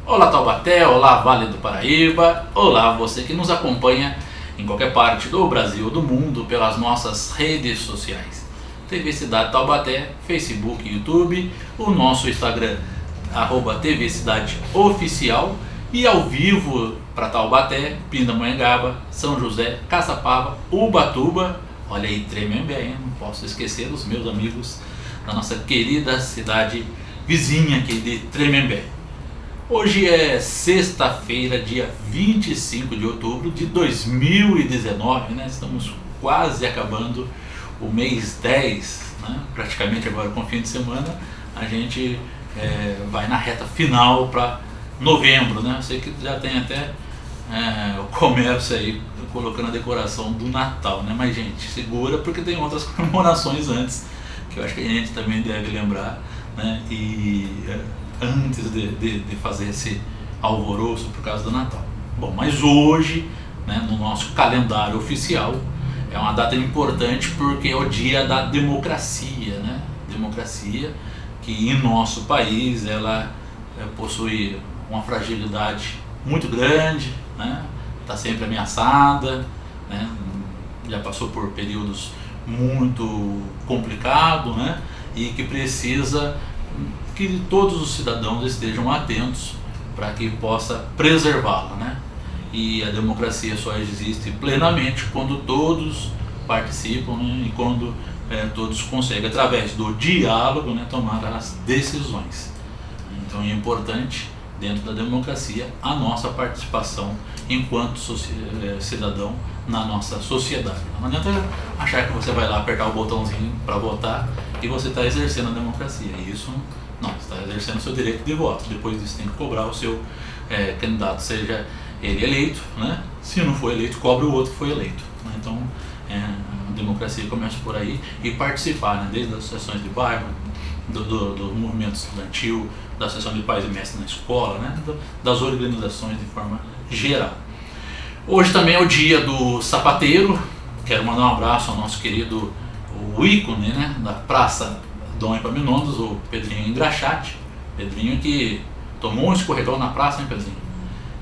Olá Taubaté, olá Vale do Paraíba, olá você que nos acompanha em qualquer parte do Brasil ou do mundo pelas nossas redes sociais. TV Cidade Taubaté, Facebook, YouTube, o nosso Instagram, @TV Cidade Oficial, e ao vivo para Taubaté, Pindamonhangaba, São José, Caçapava, Ubatuba, olha aí Tremembé, hein? Não posso esquecer dos meus amigos da nossa querida cidade vizinha aqui de Tremembé. Hoje é sexta-feira, dia 25 de outubro de 2019, né? Estamos quase acabando o mês 10, né? Praticamente agora com o fim de semana, a gente vai na reta final para novembro, né? Eu sei que já tem até o comércio aí colocando a decoração do Natal, né? Mas gente, segura porque tem outras comemorações antes, que eu acho que a gente também deve lembrar, né? Antes de fazer esse alvoroço por causa do Natal. Bom, mas hoje, né, no nosso calendário oficial, é uma data importante porque é o dia da democracia, né? Democracia que em nosso país ela possui uma fragilidade muito grande, né? Está sempre ameaçada, né? Já passou por períodos muito complicados, né? E que precisa que todos os cidadãos estejam atentos para que possa preservá-la, né? E a democracia só existe plenamente quando todos participam, né? E quando todos conseguem, através do diálogo, né, tomar as decisões. Então é importante, dentro da democracia, a nossa participação enquanto cidadão na nossa sociedade. Não adianta achar que você vai lá apertar o botãozinho para votar e você está exercendo a democracia. Isso não, você está exercendo o seu direito de voto. Depois disso tem que cobrar o seu candidato, seja ele eleito, né? Se não for eleito, cobre o outro que foi eleito, né? Então a democracia começa por aí, e participar, né? Desde as associações de bairro, do movimento estudantil, da associação de pais e mestres na escola, né? Das organizações de forma geral. Hoje também é o dia do sapateiro. Quero mandar um abraço ao nosso querido ícone, né, da Praça Dom Epaminondas, o Pedrinho Engraxate. Pedrinho que tomou um escorregão na praça, hein, Pedrinho?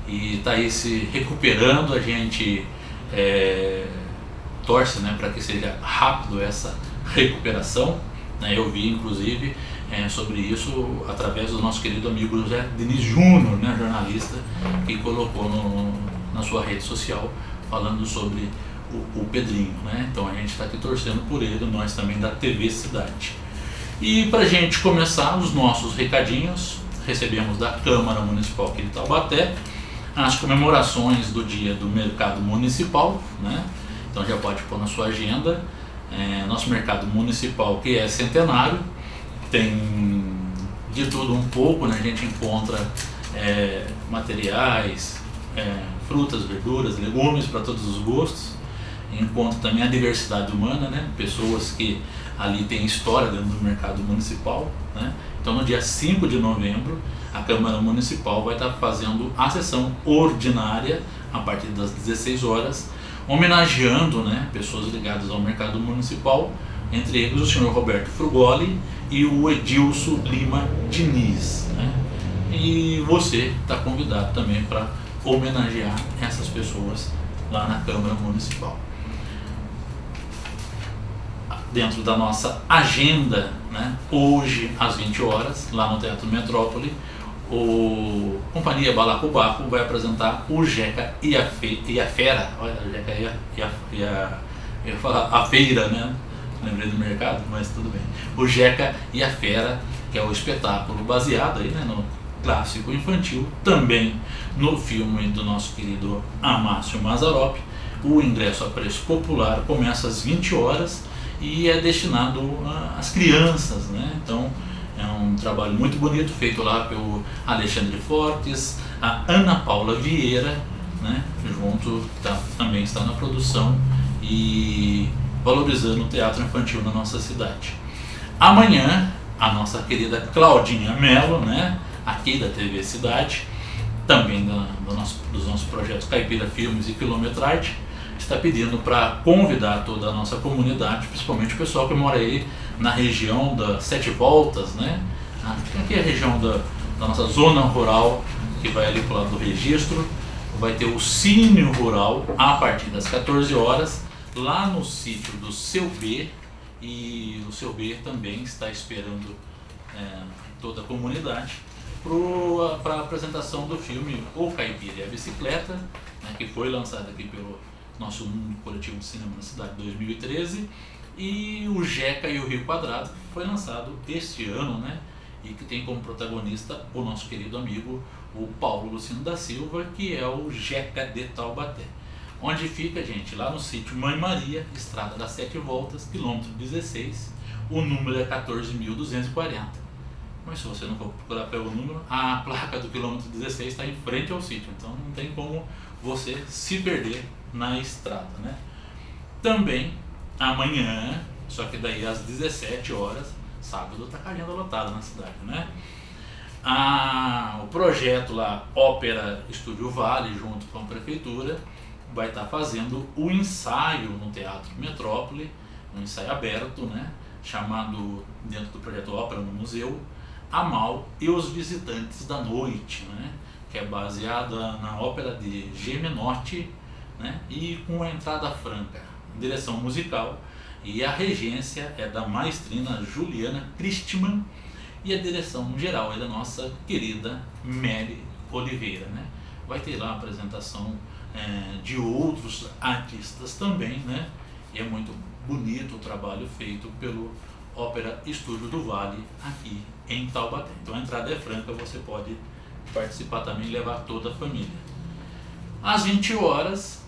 E está aí se recuperando. A gente torce, né, para que seja rápido essa recuperação, né? Eu vi inclusive sobre isso através do nosso querido amigo José Diniz Júnior, né, jornalista, que colocou na sua rede social falando sobre o Pedrinho, né? Então a gente está aqui torcendo por ele, nós também da TV Cidade. E para a gente começar os nossos recadinhos, recebemos da Câmara Municipal aqui de Taubaté as comemorações do dia do mercado municipal, né? Então já pode pôr na sua agenda. Nosso mercado municipal, que é centenário, tem de tudo um pouco, né? A gente encontra materiais, frutas, verduras, legumes para todos os gostos. Encontra também a diversidade humana, né? Pessoas que ali têm história dentro do mercado municipal, né? Então no dia 5 de novembro a Câmara Municipal vai estar fazendo a sessão ordinária a partir das 16 horas, homenageando, né, pessoas ligadas ao mercado municipal, entre eles o senhor Roberto Frugoli e o Edilson Lima Diniz, né? E você está convidado também para homenagear essas pessoas lá na Câmara Municipal. Dentro da nossa agenda, né, hoje às 20 horas, lá no Teatro Metrópole, o Companhia Balacobaco vai apresentar o Jeca e a Fera. Olha, o Jeca eu ia falar a feira, né? Lembrei do mercado, mas tudo bem. O Jeca e a Fera, que é o espetáculo baseado aí, né, no clássico infantil, também no filme do nosso querido Amácio Mazzaropi. O ingresso a preço popular começa às 20 horas e é destinado às crianças, né? Então é um trabalho muito bonito feito lá pelo Alexandre Fortes, a Ana Paula Vieira, né? Junto, também está na produção e valorizando o teatro infantil na nossa cidade. Amanhã a nossa querida Claudinha Mello, né, aqui da TV Cidade, também dos nossos projetos Caipira Filmes e Quilometragem, está pedindo para convidar toda a nossa comunidade, principalmente o pessoal que mora aí na região das Sete Voltas, né? Aqui é a região da nossa zona rural que vai ali pro lado do registro. Vai ter o Cine Rural a partir das 14 horas, lá no sítio do Seu B, e o Seu B também está esperando toda a comunidade para a apresentação do filme O Caipira e a Bicicleta, né, que foi lançado aqui pelo nosso Mundo Coletivo de Cinema na Cidade em 2013, e o Jeca e o Rio Quadrado, que foi lançado este ano, né, e que tem como protagonista o nosso querido amigo, o Paulo Luciano da Silva, que é o Jeca de Taubaté. Onde fica, gente? Lá no sítio Mãe Maria, Estrada das Sete Voltas, quilômetro 16, o número é 14.240. Mas se você não for procurar pelo número, a placa do quilômetro 16 está em frente ao sítio, então não tem como você se perder na estrada, né? Também, amanhã, só que daí às 17 horas, sábado tá com a agenda lotada na cidade, né? O projeto lá, Ópera Estúdio Vale, junto com a prefeitura, vai estar fazendo o ensaio no Teatro Metrópole, um ensaio aberto, né? Chamado, dentro do projeto Ópera no Museu, Amal e os Visitantes da Noite, né? Que é baseada na ópera de G. Menotti, né? E com a entrada franca, direção musical, e a regência é da maestrina Juliana Christmann, e a direção geral é da nossa querida Mary Oliveira, né? Vai ter lá a apresentação de outros artistas também, né? E é muito bonito o trabalho feito pelo Ópera Estúdio do Vale aqui em Taubaté. Então a entrada é franca, você pode participar também e levar toda a família. Às 20 horas,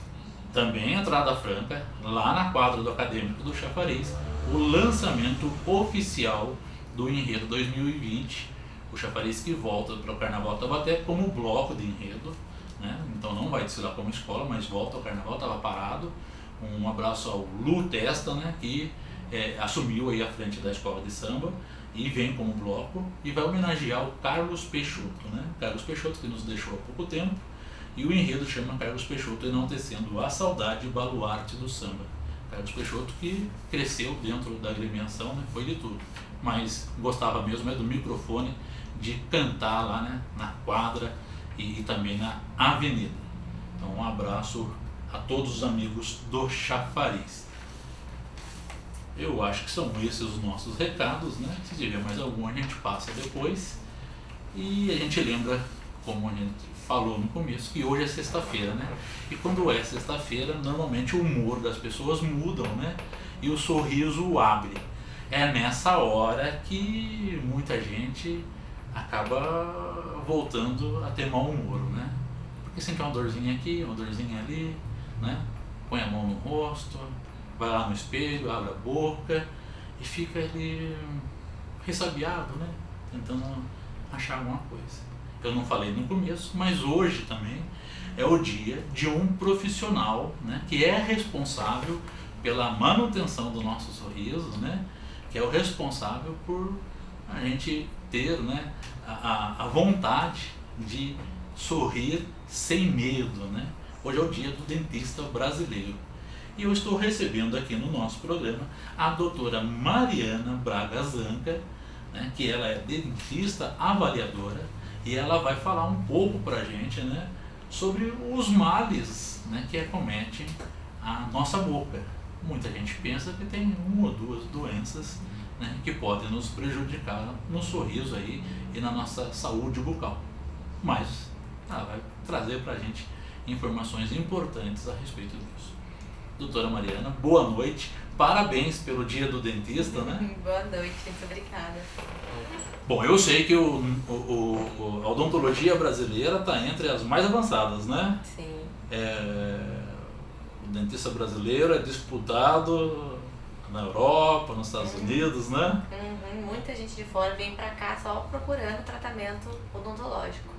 também entrada franca, lá na quadra do Acadêmico do Chafariz, o lançamento oficial do Enredo 2020, o Chafariz que volta para o Carnaval Taubaté como bloco de enredo, né? Então não vai desfilar como escola, mas volta ao Carnaval, estava parado. Um abraço ao Lu Testa, né, que assumiu aí a frente da escola de samba e vem como bloco e vai homenagear o Carlos Peixoto, né? Carlos Peixoto, que nos deixou há pouco tempo, e o enredo chama Carlos Peixoto Enaltecendo a Saudade, Baluarte do Samba. Carlos Peixoto que cresceu dentro da agremiação, né? Foi de tudo, mas gostava mesmo do microfone, de cantar lá, né, na quadra e também na avenida. Então um abraço a todos os amigos do Chafariz. Eu acho que são esses os nossos recados, né? Se tiver mais algum a gente passa depois. E a gente lembra, como a gente falou no começo, que hoje é sexta-feira, né? E quando é sexta-feira, normalmente o humor das pessoas mudam, né? E o sorriso abre. É nessa hora que muita gente acaba voltando a ter mau humor, né? Porque sente uma dorzinha aqui, uma dorzinha ali, né? Põe a mão no rosto, vai lá no espelho, abre a boca e fica ali ressabiado, né? Tentando achar alguma coisa. Eu não falei no começo, mas hoje também é o dia de um profissional, né, que é responsável pela manutenção do nosso sorriso, né? Que é o responsável por a gente ter, né, a vontade de sorrir sem medo, né? Hoje é o dia do dentista brasileiro. E eu estou recebendo aqui no nosso programa a doutora Mariana Braga Zanca, né, que ela é dentista avaliadora, e ela vai falar um pouco para a gente, né, sobre os males, né, que acometem a nossa boca. Muita gente pensa que tem uma ou duas doenças, né, que podem nos prejudicar no sorriso aí e na nossa saúde bucal. Mas ela vai trazer para a gente informações importantes a respeito disso. Doutora Mariana, boa noite, parabéns pelo dia do dentista, né? Boa noite, muito obrigada. Bom, eu sei que a odontologia brasileira está entre as mais avançadas, né? Sim. O dentista brasileiro é disputado na Europa, nos Estados Unidos, né? Muita gente de fora vem pra cá só procurando tratamento odontológico.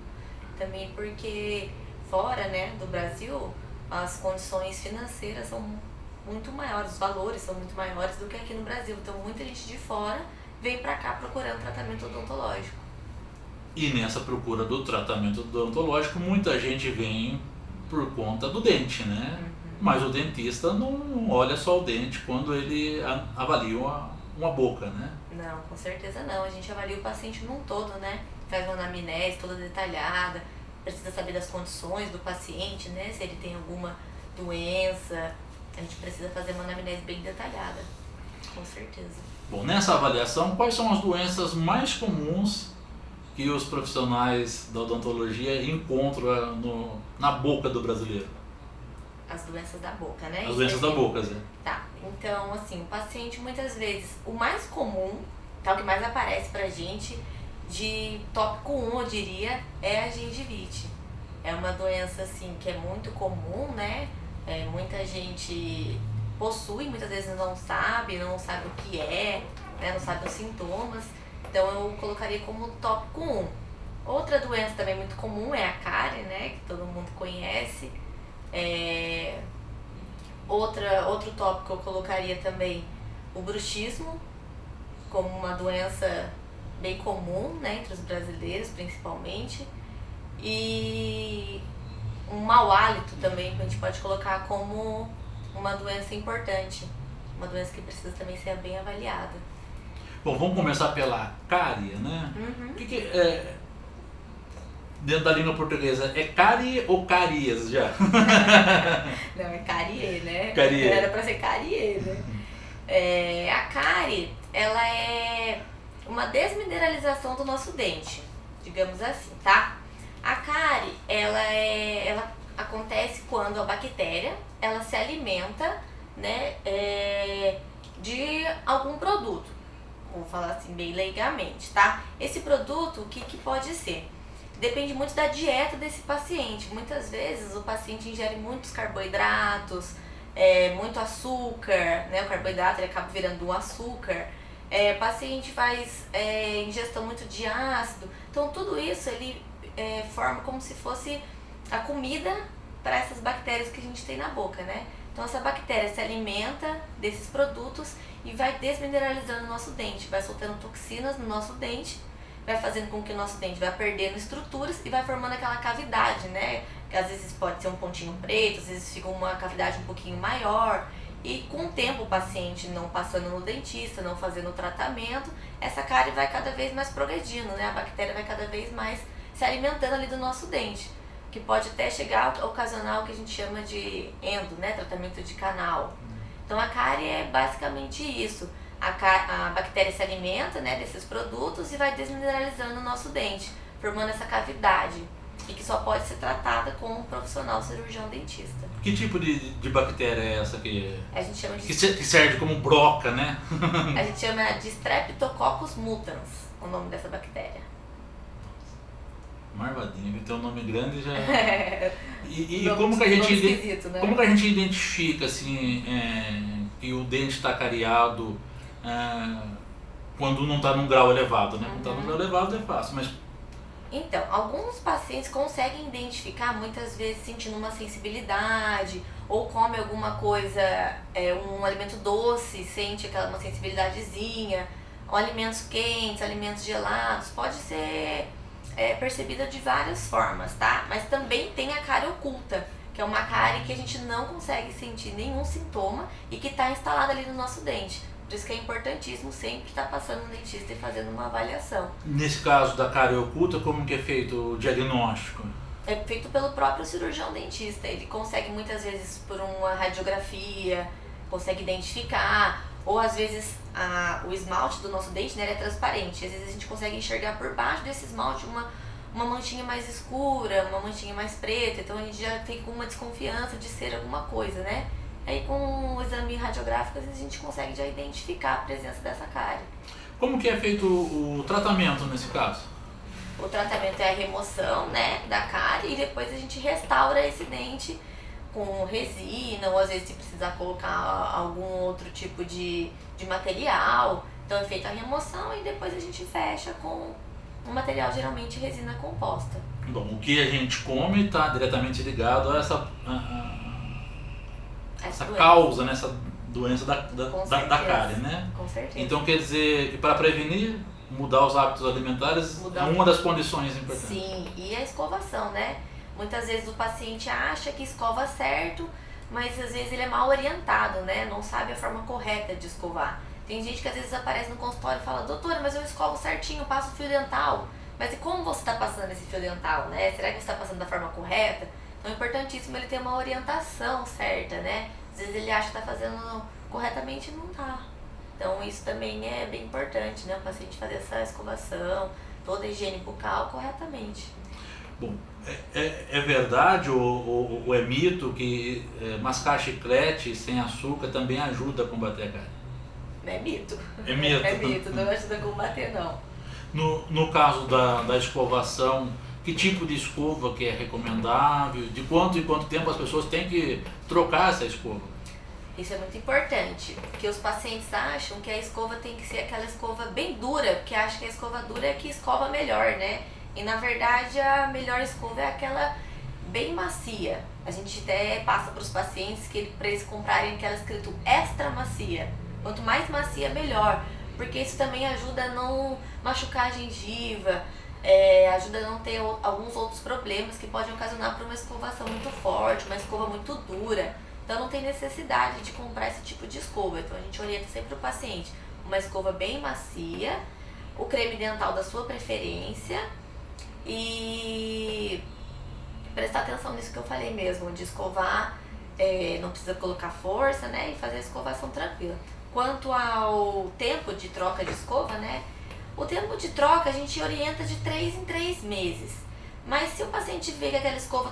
Também porque fora, né, do Brasil, as condições financeiras são muito maiores, os valores são muito maiores do que aqui no Brasil. Então muita gente de fora vem pra cá procurando tratamento odontológico. E nessa procura do tratamento odontológico, muita gente vem por conta do dente, né? Mas o dentista não olha só o dente quando ele avalia uma boca, né? Não, com certeza não. A gente avalia o paciente num todo, né? Faz uma anamnese toda detalhada, precisa saber das condições do paciente, né? Se ele tem alguma doença, a gente precisa fazer uma anamnese bem detalhada, com certeza. Bom, nessa avaliação, quais são as doenças mais comuns que os profissionais da odontologia encontram na boca do brasileiro? As doenças da boca, né? As doenças da boca, Zé. Tá, então assim, o paciente muitas vezes, o mais comum, tá, o que mais aparece pra gente, de tópico 1 eu diria, é a gengivite. É uma doença assim que é muito comum, né? Muita gente possui, muitas vezes não sabe o que é, né? Não sabe os sintomas. Então eu colocaria como tópico 1. Outra doença também muito comum é a cárie, né? Que todo mundo conhece. Outro tópico eu colocaria também o bruxismo, como uma doença bem comum, né? Entre os brasileiros principalmente. E um mau hálito também, que a gente pode colocar como uma doença importante. Uma doença que precisa também ser bem avaliada. Bom, vamos começar pela cárie, né? Uhum. O que é, dentro da língua portuguesa, é cárie ou cáries já? Não, é carie, né? Carie. Era pra ser carie, né? A cárie, ela é uma desmineralização do nosso dente, digamos assim, tá? A cárie, ela acontece quando a bactéria, ela se alimenta, né, de algum produto. Vou falar assim bem leigamente, tá? Esse produto, o que pode ser? Depende muito da dieta desse paciente. Muitas vezes o paciente ingere muitos carboidratos, muito açúcar, né? O carboidrato ele acaba virando um açúcar. O paciente faz ingestão muito de ácido. Então tudo isso ele forma como se fosse a comida para essas bactérias que a gente tem na boca, né? Então essa bactéria se alimenta desses produtos e vai desmineralizando o nosso dente, vai soltando toxinas no nosso dente, vai fazendo com que o nosso dente vá perdendo estruturas e vai formando aquela cavidade, né? Que às vezes pode ser um pontinho preto, às vezes fica uma cavidade um pouquinho maior. E com o tempo o paciente não passando no dentista, não fazendo o tratamento, essa cárie vai cada vez mais progredindo, né? A bactéria vai cada vez mais se alimentando ali do nosso dente, que pode até chegar a ocasionar o que a gente chama de endo, né? Tratamento de canal. Então a cárie é basicamente isso. A bactéria se alimenta, né, desses produtos e vai desmineralizando o nosso dente, formando essa cavidade, e que só pode ser tratada com um profissional cirurgião dentista. Que tipo de bactéria é essa que A gente chama de que serve como broca, né? A gente chama de Streptococcus mutans, o nome dessa bactéria. Marvadinho, tem um nome grande já. E Nome- como que a gente nome esquisito, né? como que a gente identifica assim que o dente está cariado quando não está num grau elevado, né? Quando está num grau elevado é fácil, mas Então, alguns pacientes conseguem identificar muitas vezes sentindo uma sensibilidade, ou come alguma coisa, um alimento doce, sente uma sensibilidadezinha, ou alimentos quentes, alimentos gelados, pode ser percebida de várias formas, tá? Mas também tem a cárie oculta, que é uma cárie que a gente não consegue sentir nenhum sintoma e que está instalada ali no nosso dente. Por isso que é importantíssimo sempre estar passando no dentista e fazendo uma avaliação. nesse caso da cárie oculta, como que é feito o diagnóstico? É feito pelo próprio cirurgião dentista. Ele consegue muitas vezes por uma radiografia, consegue identificar, ou às vezes o esmalte do nosso dente, né, ele é transparente. Às vezes a gente consegue enxergar por baixo desse esmalte uma manchinha mais escura, uma manchinha mais preta, então a gente já tem uma desconfiança de ser alguma coisa, né? Aí com o exame radiográfico, às vezes a gente consegue já identificar a presença dessa cárie. Como que é feito o tratamento nesse caso? O tratamento é a remoção, né, da cárie e depois a gente restaura esse dente com resina ou às vezes se precisar colocar algum outro tipo de material. Então é feita a remoção e depois a gente fecha com um material geralmente resina composta. Bom, o que a gente come está diretamente ligado a essa Doença. causa, né, essa doença da certeza. cárie, né? Com certeza. Então quer dizer que para prevenir, mudar os hábitos alimentares é uma das condições importantes. Sim, e a escovação, né? Muitas vezes o paciente acha que escova certo, mas às vezes ele é mal orientado, né? Não sabe a forma correta de escovar. Tem gente que às vezes aparece no consultório e fala: doutora, mas eu escovo certinho, passo fio dental. Mas e como você está passando esse fio dental, né? Será que você está passando da forma correta? Então é importantíssimo ele ter uma orientação certa, né? Às vezes ele acha que está fazendo corretamente e não está. Então isso também é bem importante, né? O paciente fazer essa escovação, toda a higiene bucal corretamente. Bom, é verdade ou é mito que mascar chiclete sem açúcar também ajuda a combater a cárie? É mito. É mito. É mito, não ajuda a combater não. No caso da escovação, que tipo de escova que é recomendável? De quanto em quanto tempo as pessoas têm que trocar essa escova? Isso é muito importante, porque os pacientes acham que a escova tem que ser aquela escova bem dura, porque acham que a escova dura é que escova melhor, né? E na verdade a melhor escova é aquela bem macia. A gente até passa para os pacientes que para eles comprarem aquela escrito extra macia. Quanto mais macia, melhor, porque isso também ajuda a não machucar a gengiva, ajuda a não ter alguns outros problemas que podem ocasionar por uma escovação muito forte, uma escova muito dura. Então não tem necessidade de comprar esse tipo de escova. Então a gente orienta sempre o paciente uma escova bem macia, o creme dental da sua preferência e prestar atenção nisso que eu falei mesmo, de escovar, não precisa colocar força, né, e fazer a escovação tranquila. Quanto ao tempo de troca de escova, né, o tempo de troca a gente orienta de 3 em 3 meses. Mas se o paciente vê que aquela escova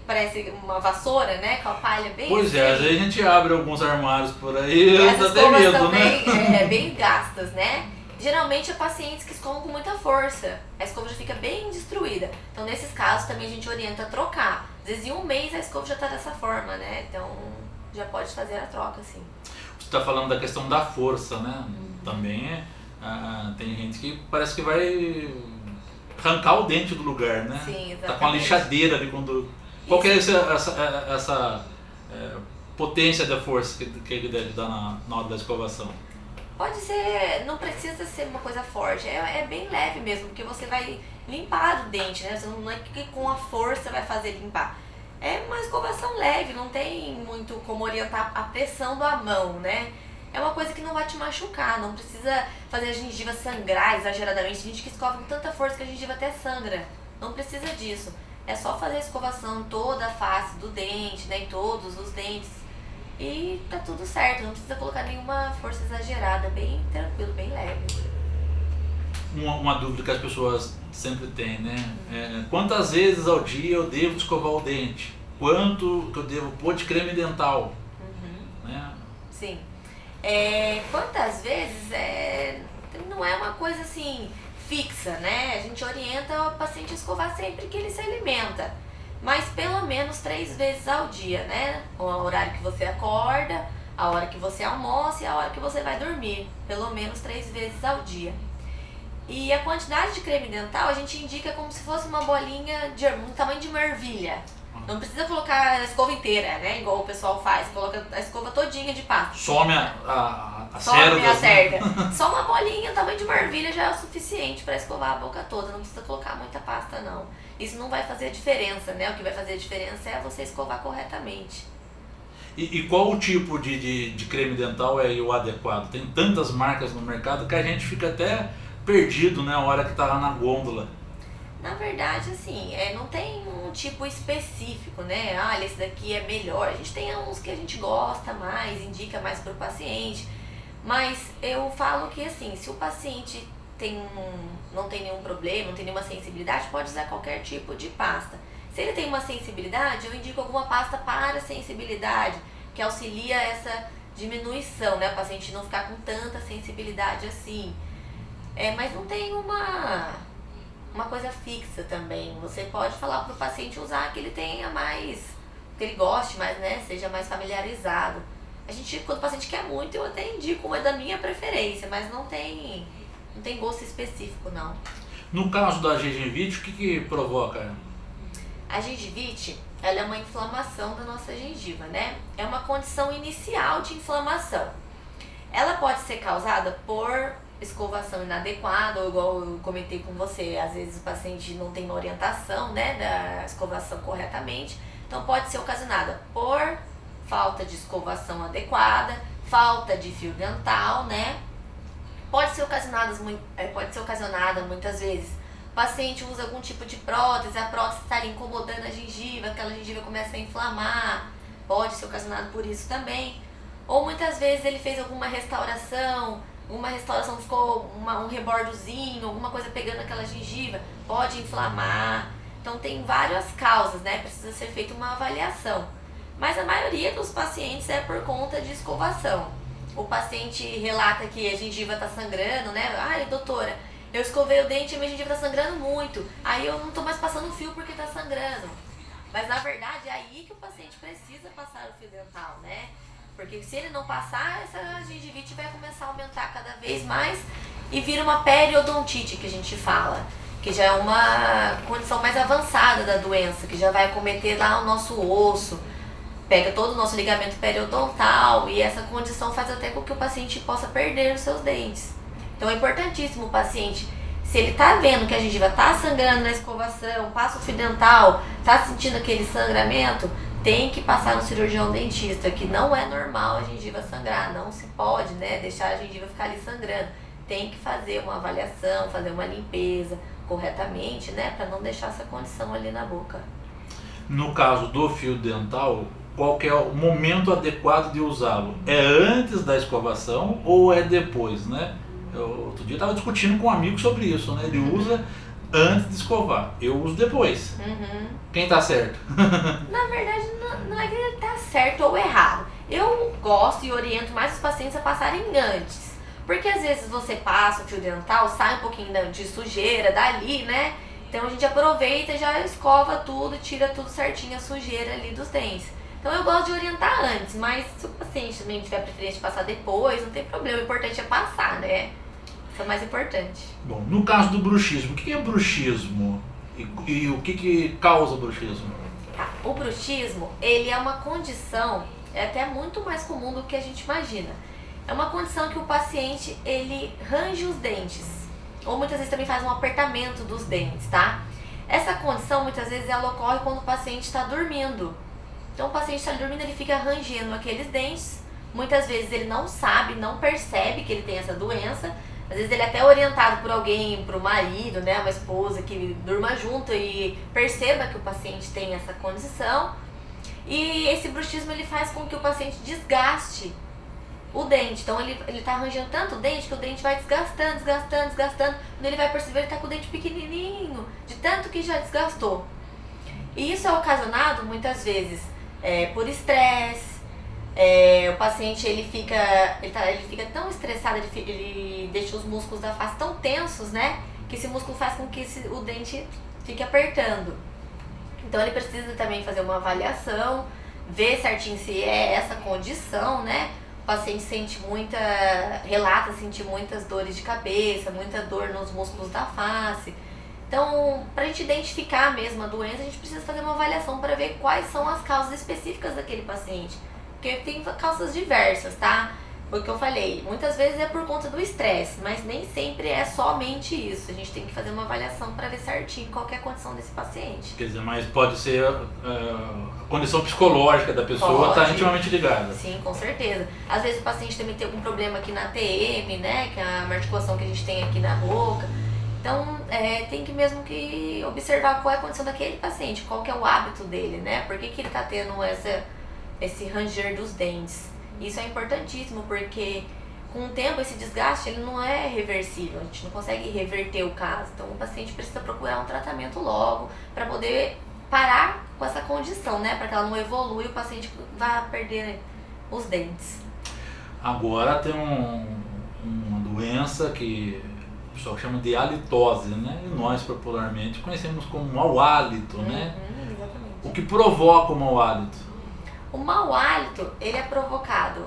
parece uma vassoura, né, com a palha bem... Pois é, às vezes a gente abre alguns armários por aí e as dá até escovas medo, também, né? Bem gastas, né? Geralmente é pacientes que escovam com muita força, a escova já fica bem destruída. Então nesses casos também a gente orienta a trocar. Às vezes em um mês a escova já está dessa forma, né? Então já pode fazer a troca, sim. Você está falando da questão da força, né? Também tem gente que parece que vai arrancar o dente do lugar, né? Sim, exatamente. Tá com a lixadeira ali quando... Qual que é essa potência da força que ele deve dar na hora da escovação? Pode ser, não precisa ser uma coisa forte, é bem leve mesmo, porque você vai limpar o dente, né? Você não é que com a força vai fazer limpar. É uma escovação leve, não tem muito como orientar a pressão da mão, né? É uma coisa que não vai te machucar, não precisa fazer a gengiva sangrar exageradamente. Tem gente que escova com tanta força que a gengiva até sangra. Não precisa disso. É só fazer a escovação toda a face do dente, né? Em todos os dentes. E tá tudo certo, não precisa colocar nenhuma força exagerada, bem tranquilo, bem leve. Uma dúvida que as pessoas sempre têm, né? Quantas vezes ao dia eu devo escovar o dente? Quanto que eu devo pôr de creme dental? Né? Sim. Quantas vezes não é uma coisa assim fixa, né? A gente orienta o paciente a escovar sempre que ele se alimenta, mas pelo menos 3 vezes ao dia, né? O horário que você acorda, a hora que você almoça e a hora que você vai dormir, pelo menos 3 vezes ao dia. E a quantidade de creme dental a gente indica como se fosse uma bolinha do tamanho de uma ervilha. Não precisa colocar a escova inteira, né? Igual o pessoal faz, coloca a escova todinha de pasta. Some a Some a cerda. cerda. Só uma bolinha, o tamanho de uma ervilha já é o suficiente para escovar a boca toda. Não precisa colocar muita pasta, não. Isso não vai fazer a diferença, né? O que vai fazer a diferença é você escovar corretamente. E qual o tipo de creme dental é o adequado? Tem tantas marcas no mercado que a gente fica até perdido, né? A hora que tá lá na gôndola. Na verdade, assim, não tem um tipo específico, né? Esse daqui é melhor. A gente tem uns que a gente gosta mais, indica mais para o paciente. Mas eu falo que, assim, se o paciente não tem nenhum problema, não tem nenhuma sensibilidade, pode usar qualquer tipo de pasta. Se ele tem uma sensibilidade, eu indico alguma pasta para sensibilidade, que auxilia essa diminuição, né? O paciente não ficar com tanta sensibilidade assim. Mas não tem uma coisa fixa também. Você pode falar para o paciente usar que ele tenha mais, que ele goste mais, né? Seja mais familiarizado. A gente, quando o paciente quer muito, eu até indico uma da minha preferência, mas não tem gosto específico, não. No caso da gengivite, o que provoca? A gengivite, ela é uma inflamação da nossa gengiva, né? É uma condição inicial de inflamação. Ela pode ser causada por escovação inadequada, ou igual eu comentei com você, às vezes o paciente não tem uma orientação, né, da escovação corretamente, então pode ser ocasionada por falta de escovação adequada, falta de fio dental, né, pode ser ocasionada muitas vezes o paciente usa algum tipo de prótese, a prótese está ali incomodando a gengiva, aquela gengiva começa a inflamar, pode ser ocasionado por isso também. Ou muitas vezes ele fez alguma restauração ficou um rebordozinho, alguma coisa pegando aquela gengiva, pode inflamar. Então tem várias causas, né? Precisa ser feita uma avaliação. Mas a maioria dos pacientes é por conta de escovação. O paciente relata que a gengiva está sangrando, né? Ai, doutora, eu escovei o dente e a minha gengiva está sangrando muito. Aí eu não estou mais passando fio porque está sangrando. Mas na verdade é aí que o paciente precisa passar o fio dental, né? Porque se ele não passar, essa gengivite vai começar a aumentar cada vez mais e vira uma periodontite, que a gente fala, que já é uma condição mais avançada da doença, que já vai acometer lá o nosso osso, pega todo o nosso ligamento periodontal e essa condição faz até com que o paciente possa perder os seus dentes. Então é importantíssimo o paciente, se ele está vendo que a gengiva está sangrando na escovação, passa o fio dental, está sentindo aquele sangramento, tem que passar no cirurgião dentista, que não é normal a gengiva sangrar, não se pode, né, deixar a gengiva ficar ali sangrando. Tem que fazer uma avaliação, fazer uma limpeza corretamente, né, para não deixar essa condição ali na boca. No caso do fio dental, qual que é o momento adequado de usá-lo? É antes da escovação ou é depois, né? Outro dia eu estava discutindo com um amigo sobre isso, né? Ele usa antes de escovar, eu uso depois. Quem tá certo? Na verdade, não é que ele tá certo ou errado. Eu gosto e oriento mais os pacientes a passarem antes. Porque às vezes você passa o fio dental, sai um pouquinho de sujeira dali, né? Então a gente aproveita e já escova tudo, tira tudo certinho a sujeira ali dos dentes. Então eu gosto de orientar antes, mas se o paciente também tiver preferência de passar depois, não tem problema, o importante é passar, né? Isso é o mais importante. Bom, no caso do bruxismo, o que é bruxismo? E o que causa bruxismo? O bruxismo, ele é uma condição, é até muito mais comum do que a gente imagina. É uma condição que o paciente, ele range os dentes, ou muitas vezes também faz um apertamento dos dentes, tá? Essa condição, muitas vezes, ela ocorre quando o paciente está dormindo. Então, o paciente está dormindo, ele fica rangendo aqueles dentes. Muitas vezes ele não sabe, não percebe que ele tem essa doença. Às vezes ele é até orientado por alguém, por um marido, né, uma esposa que durma junto e perceba que o paciente tem essa condição. E esse bruxismo ele faz com que o paciente desgaste o dente. Então ele tá arranjando tanto o dente que o dente vai desgastando. Quando ele vai perceber, ele tá com o dente pequenininho, de tanto que já desgastou. E isso é ocasionado muitas vezes por estresse. O paciente ele fica tão estressado, ele deixa os músculos da face tão tensos, né? Que esse músculo faz com que o dente fique apertando. Então ele precisa também fazer uma avaliação, ver certinho se é essa condição, né? O paciente relata sentir muitas dores de cabeça, muita dor nos músculos da face. Então, para a gente identificar mesmo a doença, a gente precisa fazer uma avaliação para ver quais são as causas específicas daquele paciente. Porque tem causas diversas, tá? Foi o que eu falei, muitas vezes é por conta do estresse, mas nem sempre é somente isso. A gente tem que fazer uma avaliação para ver certinho qual que é a condição desse paciente. Quer dizer, mas pode ser a condição psicológica da pessoa está intimamente ligada. Sim, com certeza. Às vezes o paciente também tem algum problema aqui na TM, né? Que é uma articulação que a gente tem aqui na boca. Então, tem que mesmo que observar qual é a condição daquele paciente, qual que é o hábito dele, né? Por que ele está tendo esse ranger dos dentes. Isso é importantíssimo porque com o tempo esse desgaste ele não é reversível, a gente não consegue reverter o caso. Então o paciente precisa procurar um tratamento logo para poder parar com essa condição, né? Para que ela não evolua e o paciente vá perder os dentes. Agora tem uma doença que o pessoal chama de halitose, né? E nós popularmente conhecemos como mau hálito, né? Exatamente. O que provoca o mau hálito? O mau hálito, ele é provocado.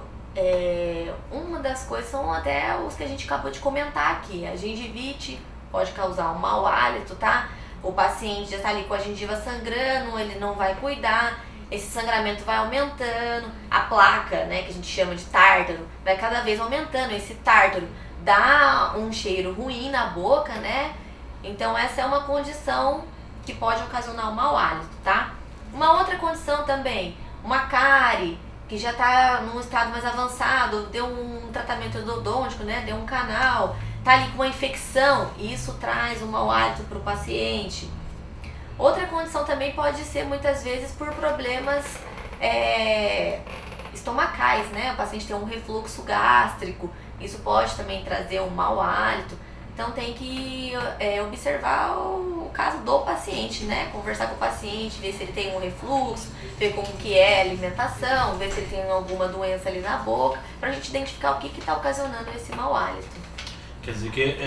Uma das coisas são até os que a gente acabou de comentar aqui. A gengivite pode causar um mau hálito, tá? O paciente já está ali com a gengiva sangrando, ele não vai cuidar, esse sangramento vai aumentando, a placa, né, que a gente chama de tártaro, vai cada vez aumentando. Esse tártaro dá um cheiro ruim na boca, né? Então essa é uma condição que pode ocasionar um mau hálito, tá? Uma outra condição também, uma cárie, que já está num estado mais avançado, deu um tratamento endodôntico, né? Deu um canal, tá ali com uma infecção, e isso traz um mau hálito para o paciente. Outra condição também pode ser muitas vezes por problemas estomacais, né? O paciente tem um refluxo gástrico, isso pode também trazer um mau hálito. Então tem que observar o caso do paciente, né? Conversar com o paciente, ver se ele tem um refluxo, ver como que é a alimentação, ver se ele tem alguma doença ali na boca, pra gente identificar o que está ocasionando esse mau hálito. Quer dizer que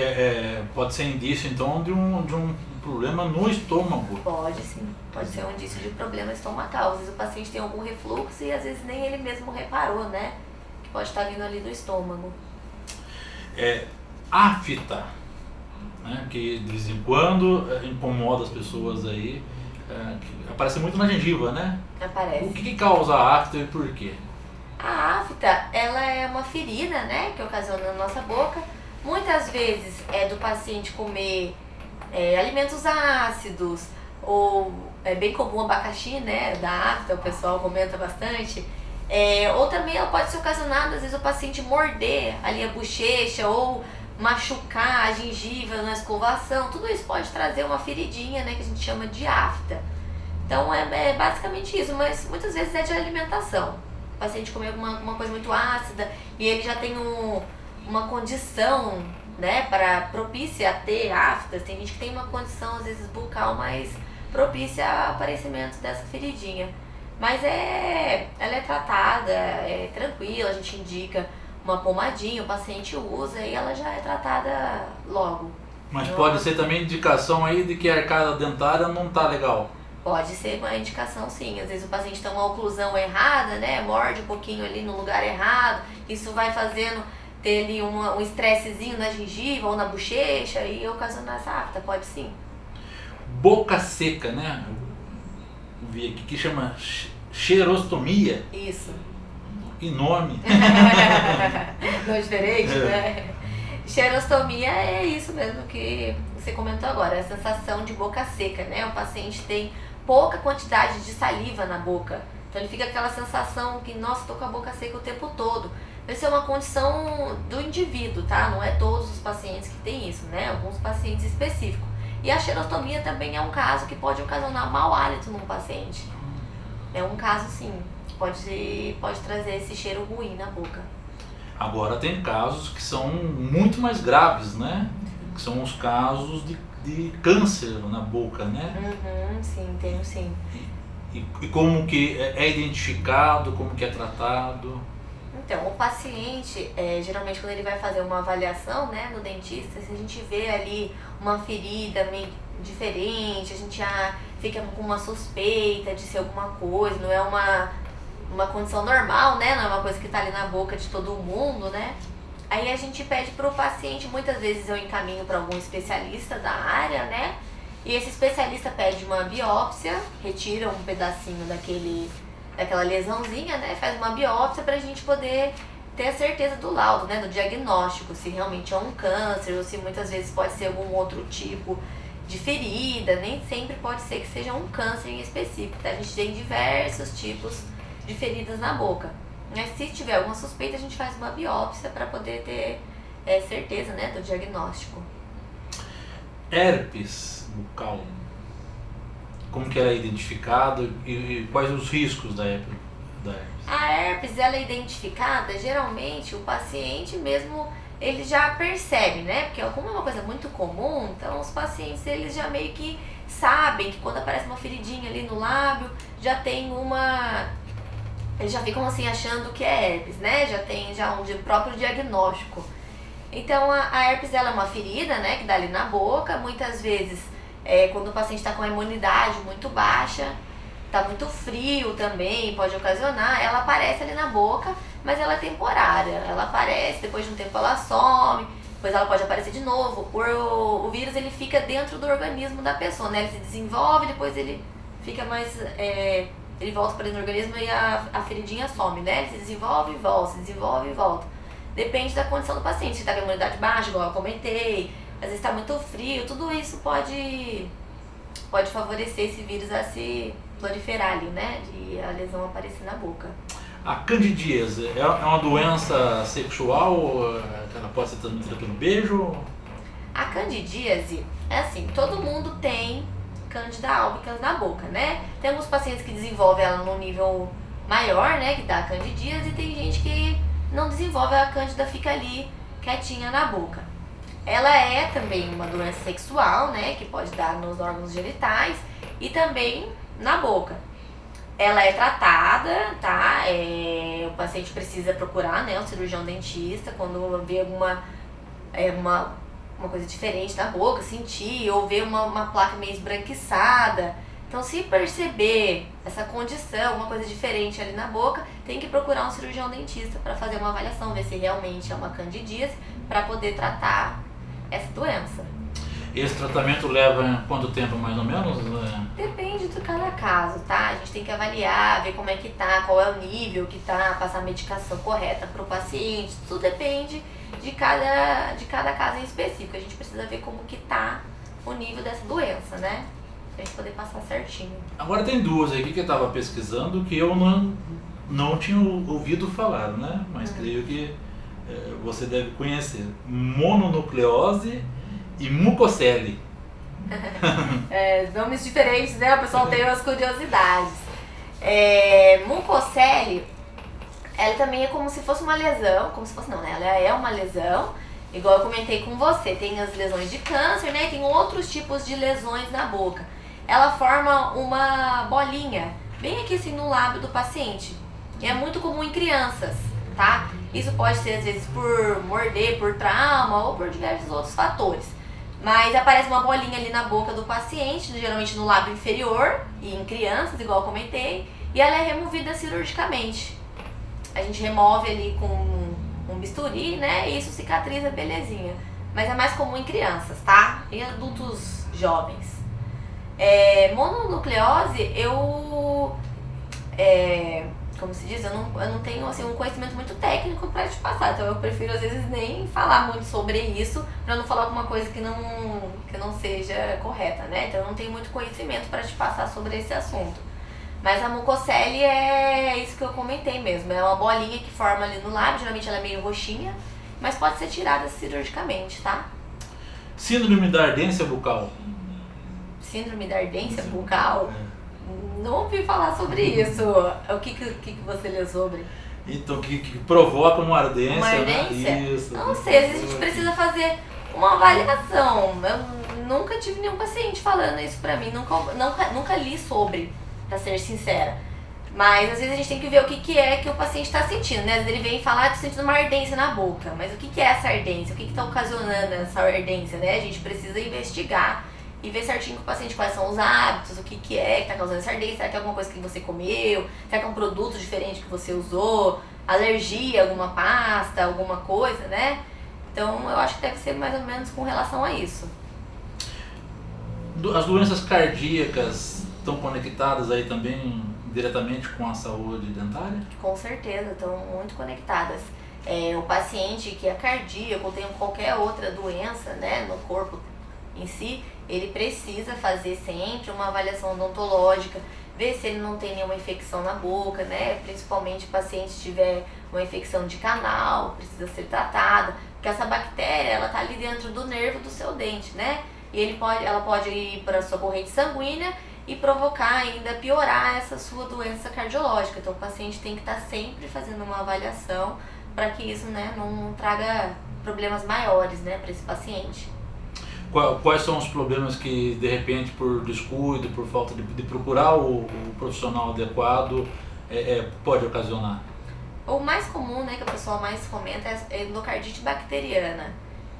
pode ser indício então de um problema no estômago. Pode sim, pode ser um indício de problema estomacal. Às vezes o paciente tem algum refluxo e às vezes nem ele mesmo reparou, né? Que pode estar vindo ali do estômago. Afta, né, que de vez em quando incomoda as pessoas aí, que aparece muito na gengiva, né? Aparece. O que causa a afta e por quê? A afta, ela é uma ferida, né, que ocasiona na nossa boca. Muitas vezes é do paciente comer alimentos ácidos, ou é bem comum o abacaxi, né, da afta, o pessoal comenta bastante. Ou também ela pode ser ocasionada, às vezes, o paciente morder ali a bochecha ou machucar a gengiva na escovação. Tudo isso pode trazer uma feridinha, né, que a gente chama de afta. Então é basicamente isso, mas muitas vezes é de alimentação. O paciente come alguma coisa muito ácida e ele já tem uma condição, né, propícia a ter aftas. Tem gente que tem uma condição, às vezes, bucal mais propícia ao aparecimento dessa feridinha. Mas ela é tratada, é tranquila, a gente indica uma pomadinha, o paciente usa e ela já é tratada logo. Mas pode ser também indicação aí de que a arcada dentária não tá legal? Pode ser uma indicação sim, às vezes o paciente tem uma oclusão errada, né, morde um pouquinho ali no lugar errado, isso vai fazendo ter ali um estressezinho na gengiva ou na bochecha e ocasionar essa afta, pode sim. Boca seca, né? Eu vi aqui que chama xerostomia. Isso. Que nome! Não é diferente, né? Xerostomia é isso mesmo que você comentou agora, a sensação de boca seca, né? O paciente tem pouca quantidade de saliva na boca, então ele fica aquela sensação que, nossa, tô com a boca seca o tempo todo. Isso é uma condição do indivíduo, tá? Não é todos os pacientes que têm isso, né? Alguns pacientes específicos. E a xerostomia também é um caso que pode ocasionar mau hálito num paciente. É um caso, sim, que pode trazer esse cheiro ruim na boca. Agora tem casos que são muito mais graves, né? Que são os casos de câncer na boca, né? Sim, tenho sim. E como que é identificado, como que é tratado? Então, o paciente, geralmente quando ele vai fazer uma avaliação, né, no dentista, se a gente vê ali uma ferida meio diferente, a gente já fica com uma suspeita de ser alguma coisa, não é uma condição normal, né, não é uma coisa que está ali na boca de todo mundo, né. Aí a gente pede para o paciente, muitas vezes eu encaminho para algum especialista da área, né, e esse especialista pede uma biópsia, retira um pedacinho daquela lesãozinha, né, faz uma biópsia pra gente poder ter a certeza do laudo, né, do diagnóstico, se realmente é um câncer ou se muitas vezes pode ser algum outro tipo de ferida, nem sempre pode ser que seja um câncer em específico, tá? A gente tem diversos tipos de feridas na boca, mas se tiver alguma suspeita a gente faz uma biópsia para poder ter certeza, né, do diagnóstico. Herpes bucal. Como que ela é identificada e quais os riscos da herpes? A herpes, ela é identificada, geralmente o paciente mesmo, ele já percebe, né? Porque como é uma coisa muito comum, então os pacientes, eles já meio que sabem que quando aparece uma feridinha ali no lábio, já tem eles já ficam assim achando que é herpes, né? Já tem um próprio diagnóstico. Então a herpes, ela é uma ferida, né, que dá ali na boca, muitas vezes quando o paciente está com a imunidade muito baixa, está muito frio também, pode ocasionar, ela aparece ali na boca, mas ela é temporária, ela aparece, depois de um tempo ela some, depois ela pode aparecer de novo. O vírus, ele fica dentro do organismo da pessoa, né, ele se desenvolve, depois ele fica mais, ele volta para dentro do organismo e a feridinha some, né, ele se desenvolve e volta, se desenvolve e volta. Depende da condição do paciente, se está com a imunidade baixa, igual eu comentei, às vezes está muito frio, tudo isso pode favorecer esse vírus a se proliferar ali, né? De a lesão aparecer na boca. A candidíase é uma doença sexual que ela pode ser transmitida pelo beijo? A candidíase é assim, todo mundo tem Candida albicans na boca, né? Tem alguns pacientes que desenvolvem ela num nível maior, né, que dá a candidíase, e tem gente que não desenvolve, a cândida fica ali quietinha na boca. Ela é também uma doença sexual, né, que pode dar nos órgãos genitais e também na boca. Ela é tratada, tá? O paciente precisa procurar, né, o cirurgião dentista quando vê uma coisa diferente na boca, sentir, ou ver uma placa meio esbranquiçada. Então, se perceber essa condição, uma coisa diferente ali na boca, tem que procurar um cirurgião dentista para fazer uma avaliação, ver se realmente é uma candidíase, para poder tratar essa doença. Esse tratamento leva quanto tempo, mais ou menos? Depende de cada caso, tá? A gente tem que avaliar, ver como é que tá, qual é o nível que tá, passar a medicação correta para o paciente. Tudo depende de cada caso em específico. A gente precisa ver como que tá o nível dessa doença, né? Pra gente poder passar certinho. Agora tem duas aqui que eu estava pesquisando que eu não tinha ouvido falar, né? Mas creio que você deve conhecer. Mononucleose e mucocele. Nomes diferentes, né? O pessoal tem umas curiosidades. Mucocele, ela também é como se fosse uma lesão, como se fosse não, né? Ela é uma lesão, igual eu comentei com você, tem as lesões de câncer, né? Tem outros tipos de lesões na boca. Ela forma uma bolinha, bem aqui assim no lábio do paciente. E é muito comum em crianças, tá? Isso pode ser às vezes por morder, por trauma ou por diversos outros fatores. Mas aparece uma bolinha ali na boca do paciente, geralmente no lábio inferior e em crianças, igual eu comentei, e ela é removida cirurgicamente. A gente remove ali com um bisturi, né, e isso cicatriza belezinha. Mas é mais comum em crianças, tá? E adultos jovens. Mononucleose, como se diz, eu não tenho assim, um conhecimento muito técnico para te passar, então eu prefiro às vezes nem falar muito sobre isso, para não falar alguma coisa que não seja correta, né? Então eu não tenho muito conhecimento para te passar sobre esse assunto. Mas a mucocele é isso que eu comentei mesmo, é uma bolinha que forma ali no lábio, geralmente ela é meio roxinha, mas pode ser tirada cirurgicamente, tá? Síndrome da ardência bucal. Síndrome da ardência bucal? Não ouvi falar sobre isso. O que você leu sobre? Então, que provoca uma ardência. Uma ardência? Né? Isso. Não sei, às vezes a gente precisa fazer uma avaliação. Eu nunca tive nenhum paciente falando isso pra mim, nunca li sobre, pra ser sincera. Mas às vezes a gente tem que ver o que é que o paciente tá sentindo, né? Às vezes ele vem falar, tô sentindo uma ardência na boca. Mas o que é essa ardência? O que tá ocasionando essa ardência, né? A gente precisa investigar e ver certinho com o paciente quais são os hábitos, o que é que tá causando essa ardência, será que é alguma coisa que você comeu, será que é um produto diferente que você usou, alergia, alguma pasta, alguma coisa, né? Então eu acho que deve ser mais ou menos com relação a isso. As doenças cardíacas estão conectadas aí também diretamente com a saúde dentária? Com certeza, estão muito conectadas. O paciente que é cardíaco ou tem qualquer outra doença, né, no corpo em si, ele precisa fazer sempre uma avaliação odontológica, ver se ele não tem nenhuma infecção na boca, né? Principalmente se o paciente tiver uma infecção de canal, precisa ser tratada, porque essa bactéria, ela tá ali dentro do nervo do seu dente, né? E ela pode ir para a sua corrente sanguínea e provocar ainda, piorar essa sua doença cardiológica. Então o paciente tem que estar sempre fazendo uma avaliação para que isso, né, não traga problemas maiores, né, para esse paciente. Quais são os problemas que, de repente, por descuido, por falta de procurar o profissional adequado, pode ocasionar? O mais comum, né, que o pessoal mais comenta é a endocardite bacteriana,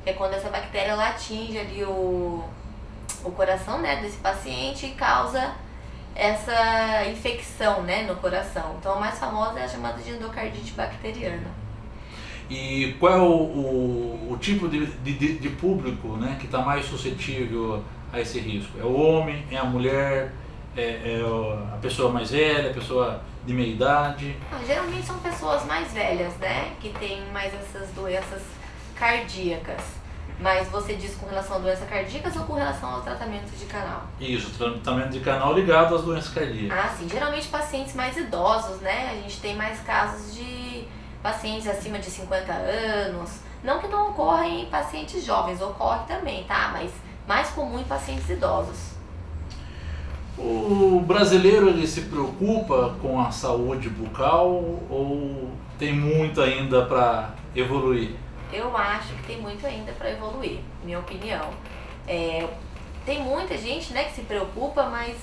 que é quando essa bactéria ela atinge ali o coração, né, desse paciente e causa essa infecção, né, no coração. Então a mais famosa é a chamada de endocardite bacteriana. E qual é o tipo de público, né, que está mais suscetível a esse risco? É o homem, é a mulher, é a pessoa mais velha, a pessoa de meia idade? Geralmente são pessoas mais velhas, né, que têm mais essas doenças cardíacas. Mas você diz com relação a doenças cardíacas ou com relação ao tratamento de canal? Isso, tratamento de canal ligado às doenças cardíacas. Ah, sim. Geralmente pacientes mais idosos, né? A gente tem mais casos de pacientes acima de 50 anos. Não que não ocorra em pacientes jovens, ocorre também, tá? Mas mais comum em pacientes idosos. O brasileiro, ele se preocupa com a saúde bucal ou tem muito ainda para evoluir? Eu acho que tem muito ainda para evoluir, minha opinião. Tem muita gente, né, que se preocupa, mas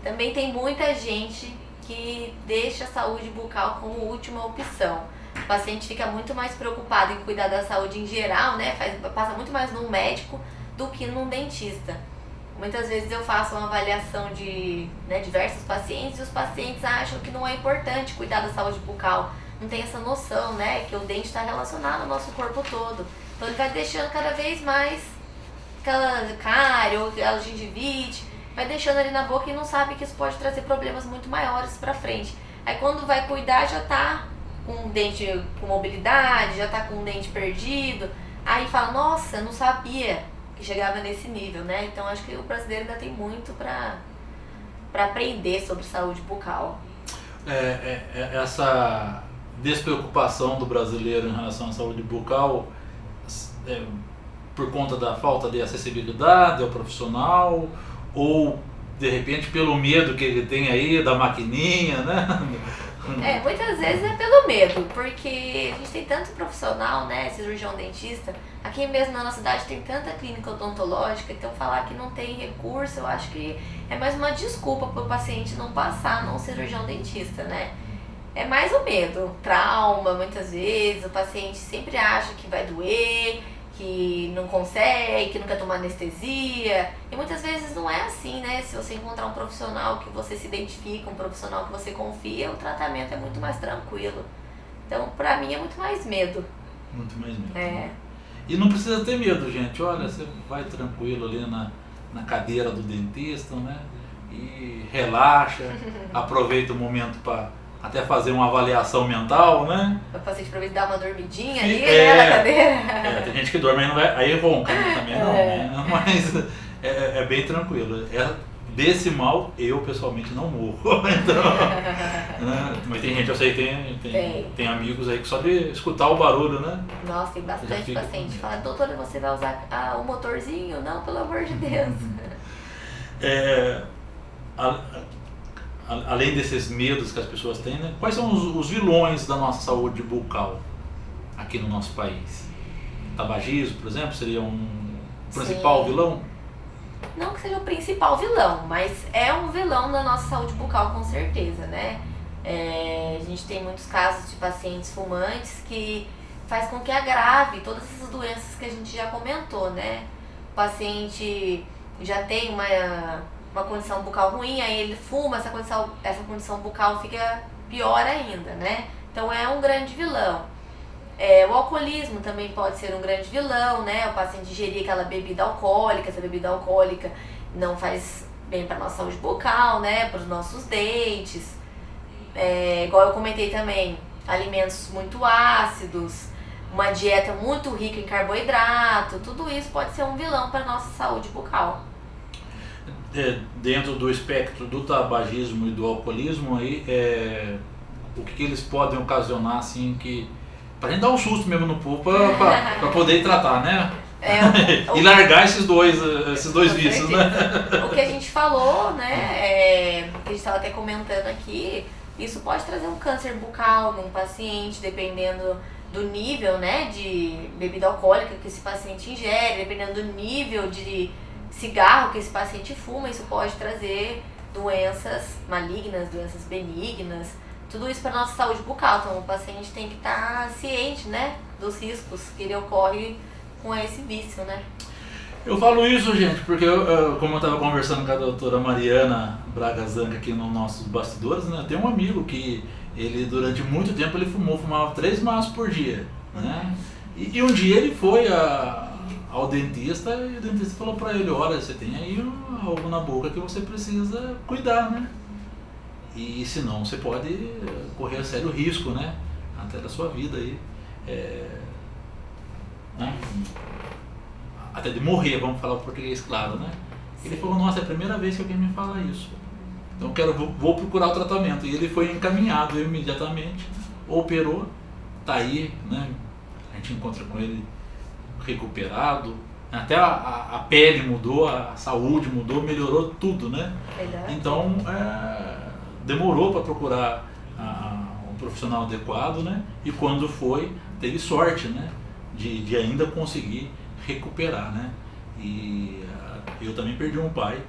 também tem muita gente que deixa a saúde bucal como última opção. O paciente fica muito mais preocupado em cuidar da saúde em geral, né, passa muito mais num médico do que num dentista. Muitas vezes eu faço uma avaliação de diversos pacientes e os pacientes acham que não é importante cuidar da saúde bucal. Não tem essa noção, né, que o dente está relacionado ao nosso corpo todo. Então ele vai deixando cada vez mais aquela cárie ou aquela gengivite, vai deixando ali na boca e não sabe que isso pode trazer problemas muito maiores pra frente. Aí quando vai cuidar já tá com um dente com mobilidade, já tá com um dente perdido, aí fala, nossa, não sabia que chegava nesse nível, né? Então acho que o brasileiro ainda tem muito pra aprender sobre saúde bucal. Essa despreocupação do brasileiro em relação à saúde bucal por conta da falta de acessibilidade ao profissional ou de repente pelo medo que ele tem aí da maquininha, né? Muitas vezes é pelo medo, porque a gente tem tanto profissional, né, cirurgião dentista, aqui mesmo na nossa cidade tem tanta clínica odontológica, então falar que não tem recurso, eu acho que é mais uma desculpa para o paciente não passar num cirurgião dentista, né? É mais o medo, trauma, muitas vezes, o paciente sempre acha que vai doer, que não consegue, que não quer tomar anestesia, e muitas vezes não é assim, né? Se você encontrar um profissional que você se identifica, um profissional que você confia, o tratamento é muito mais tranquilo. Então, pra mim, é muito mais medo. Muito mais medo. E não precisa ter medo, gente. Olha, você vai tranquilo ali na cadeira do dentista, né? E relaxa, aproveita o momento para até fazer uma avaliação mental, né? O paciente aproveita e dar uma dormidinha ali, né, na cadeira. Tem gente que dorme aí não vai, aí ronca também não, né? Mas é bem tranquilo. Desse mal, eu pessoalmente não morro. Então, né? Mas tem gente, eu sei que tem amigos aí que só de escutar o barulho, né? Nossa, tem bastante paciente. Fala, doutora, você vai usar o motorzinho? Não, pelo amor de Deus. Além desses medos que as pessoas têm, né? Quais são os vilões da nossa saúde bucal aqui no nosso país? Tabagismo, por exemplo, seria um principal vilão? Não que seja o principal vilão, mas é um vilão da nossa saúde bucal com certeza, né? A gente tem muitos casos de pacientes fumantes que faz com que agrave todas essas doenças que a gente já comentou, né? O paciente já tem uma condição bucal ruim, aí ele fuma, essa condição bucal fica pior ainda, né? Então é um grande vilão. O alcoolismo também pode ser um grande vilão, né? O paciente ingerir aquela bebida alcoólica, essa bebida alcoólica não faz bem para nossa saúde bucal, né? Para os nossos dentes. Igual eu comentei também, alimentos muito ácidos, uma dieta muito rica em carboidrato, tudo isso pode ser um vilão para nossa saúde bucal. Dentro do espectro do tabagismo e do alcoolismo, aí, o que eles podem ocasionar, assim, que pra gente dar um susto mesmo no povo pra poder tratar, né? E largar esses dois vícios, né? O que a gente falou, né? O que a gente estava até comentando aqui, isso pode trazer um câncer bucal num paciente, dependendo do nível, né, de bebida alcoólica que esse paciente ingere, dependendo do nível de cigarro que esse paciente fuma, isso pode trazer doenças malignas, doenças benignas, tudo isso para nossa saúde bucal. Então o paciente tem que estar ciente, né, dos riscos que ele ocorre com esse vício, né? Eu falo isso, gente, porque como eu estava conversando com a doutora Mariana Braga Zanca aqui nos nossos bastidores, né, tem um amigo que ele durante muito tempo ele fumava 3 maços por dia, né? E um dia ele foi ao dentista e o dentista falou para ele, olha, você tem aí algo na boca que você precisa cuidar, né? E senão você pode correr sério risco, né? Até da sua vida aí. Né? até de morrer, vamos falar o português claro, né? Ele falou, nossa, é a primeira vez que alguém me fala isso. Então vou procurar o tratamento. E ele foi encaminhado imediatamente, operou, tá aí, né? A gente encontra com ele recuperado, até a pele mudou, a saúde mudou, melhorou tudo, né? Verdade. Então demorou para procurar um profissional adequado, né? E quando foi, teve sorte, né? De ainda conseguir recuperar, né? E eu também perdi um pai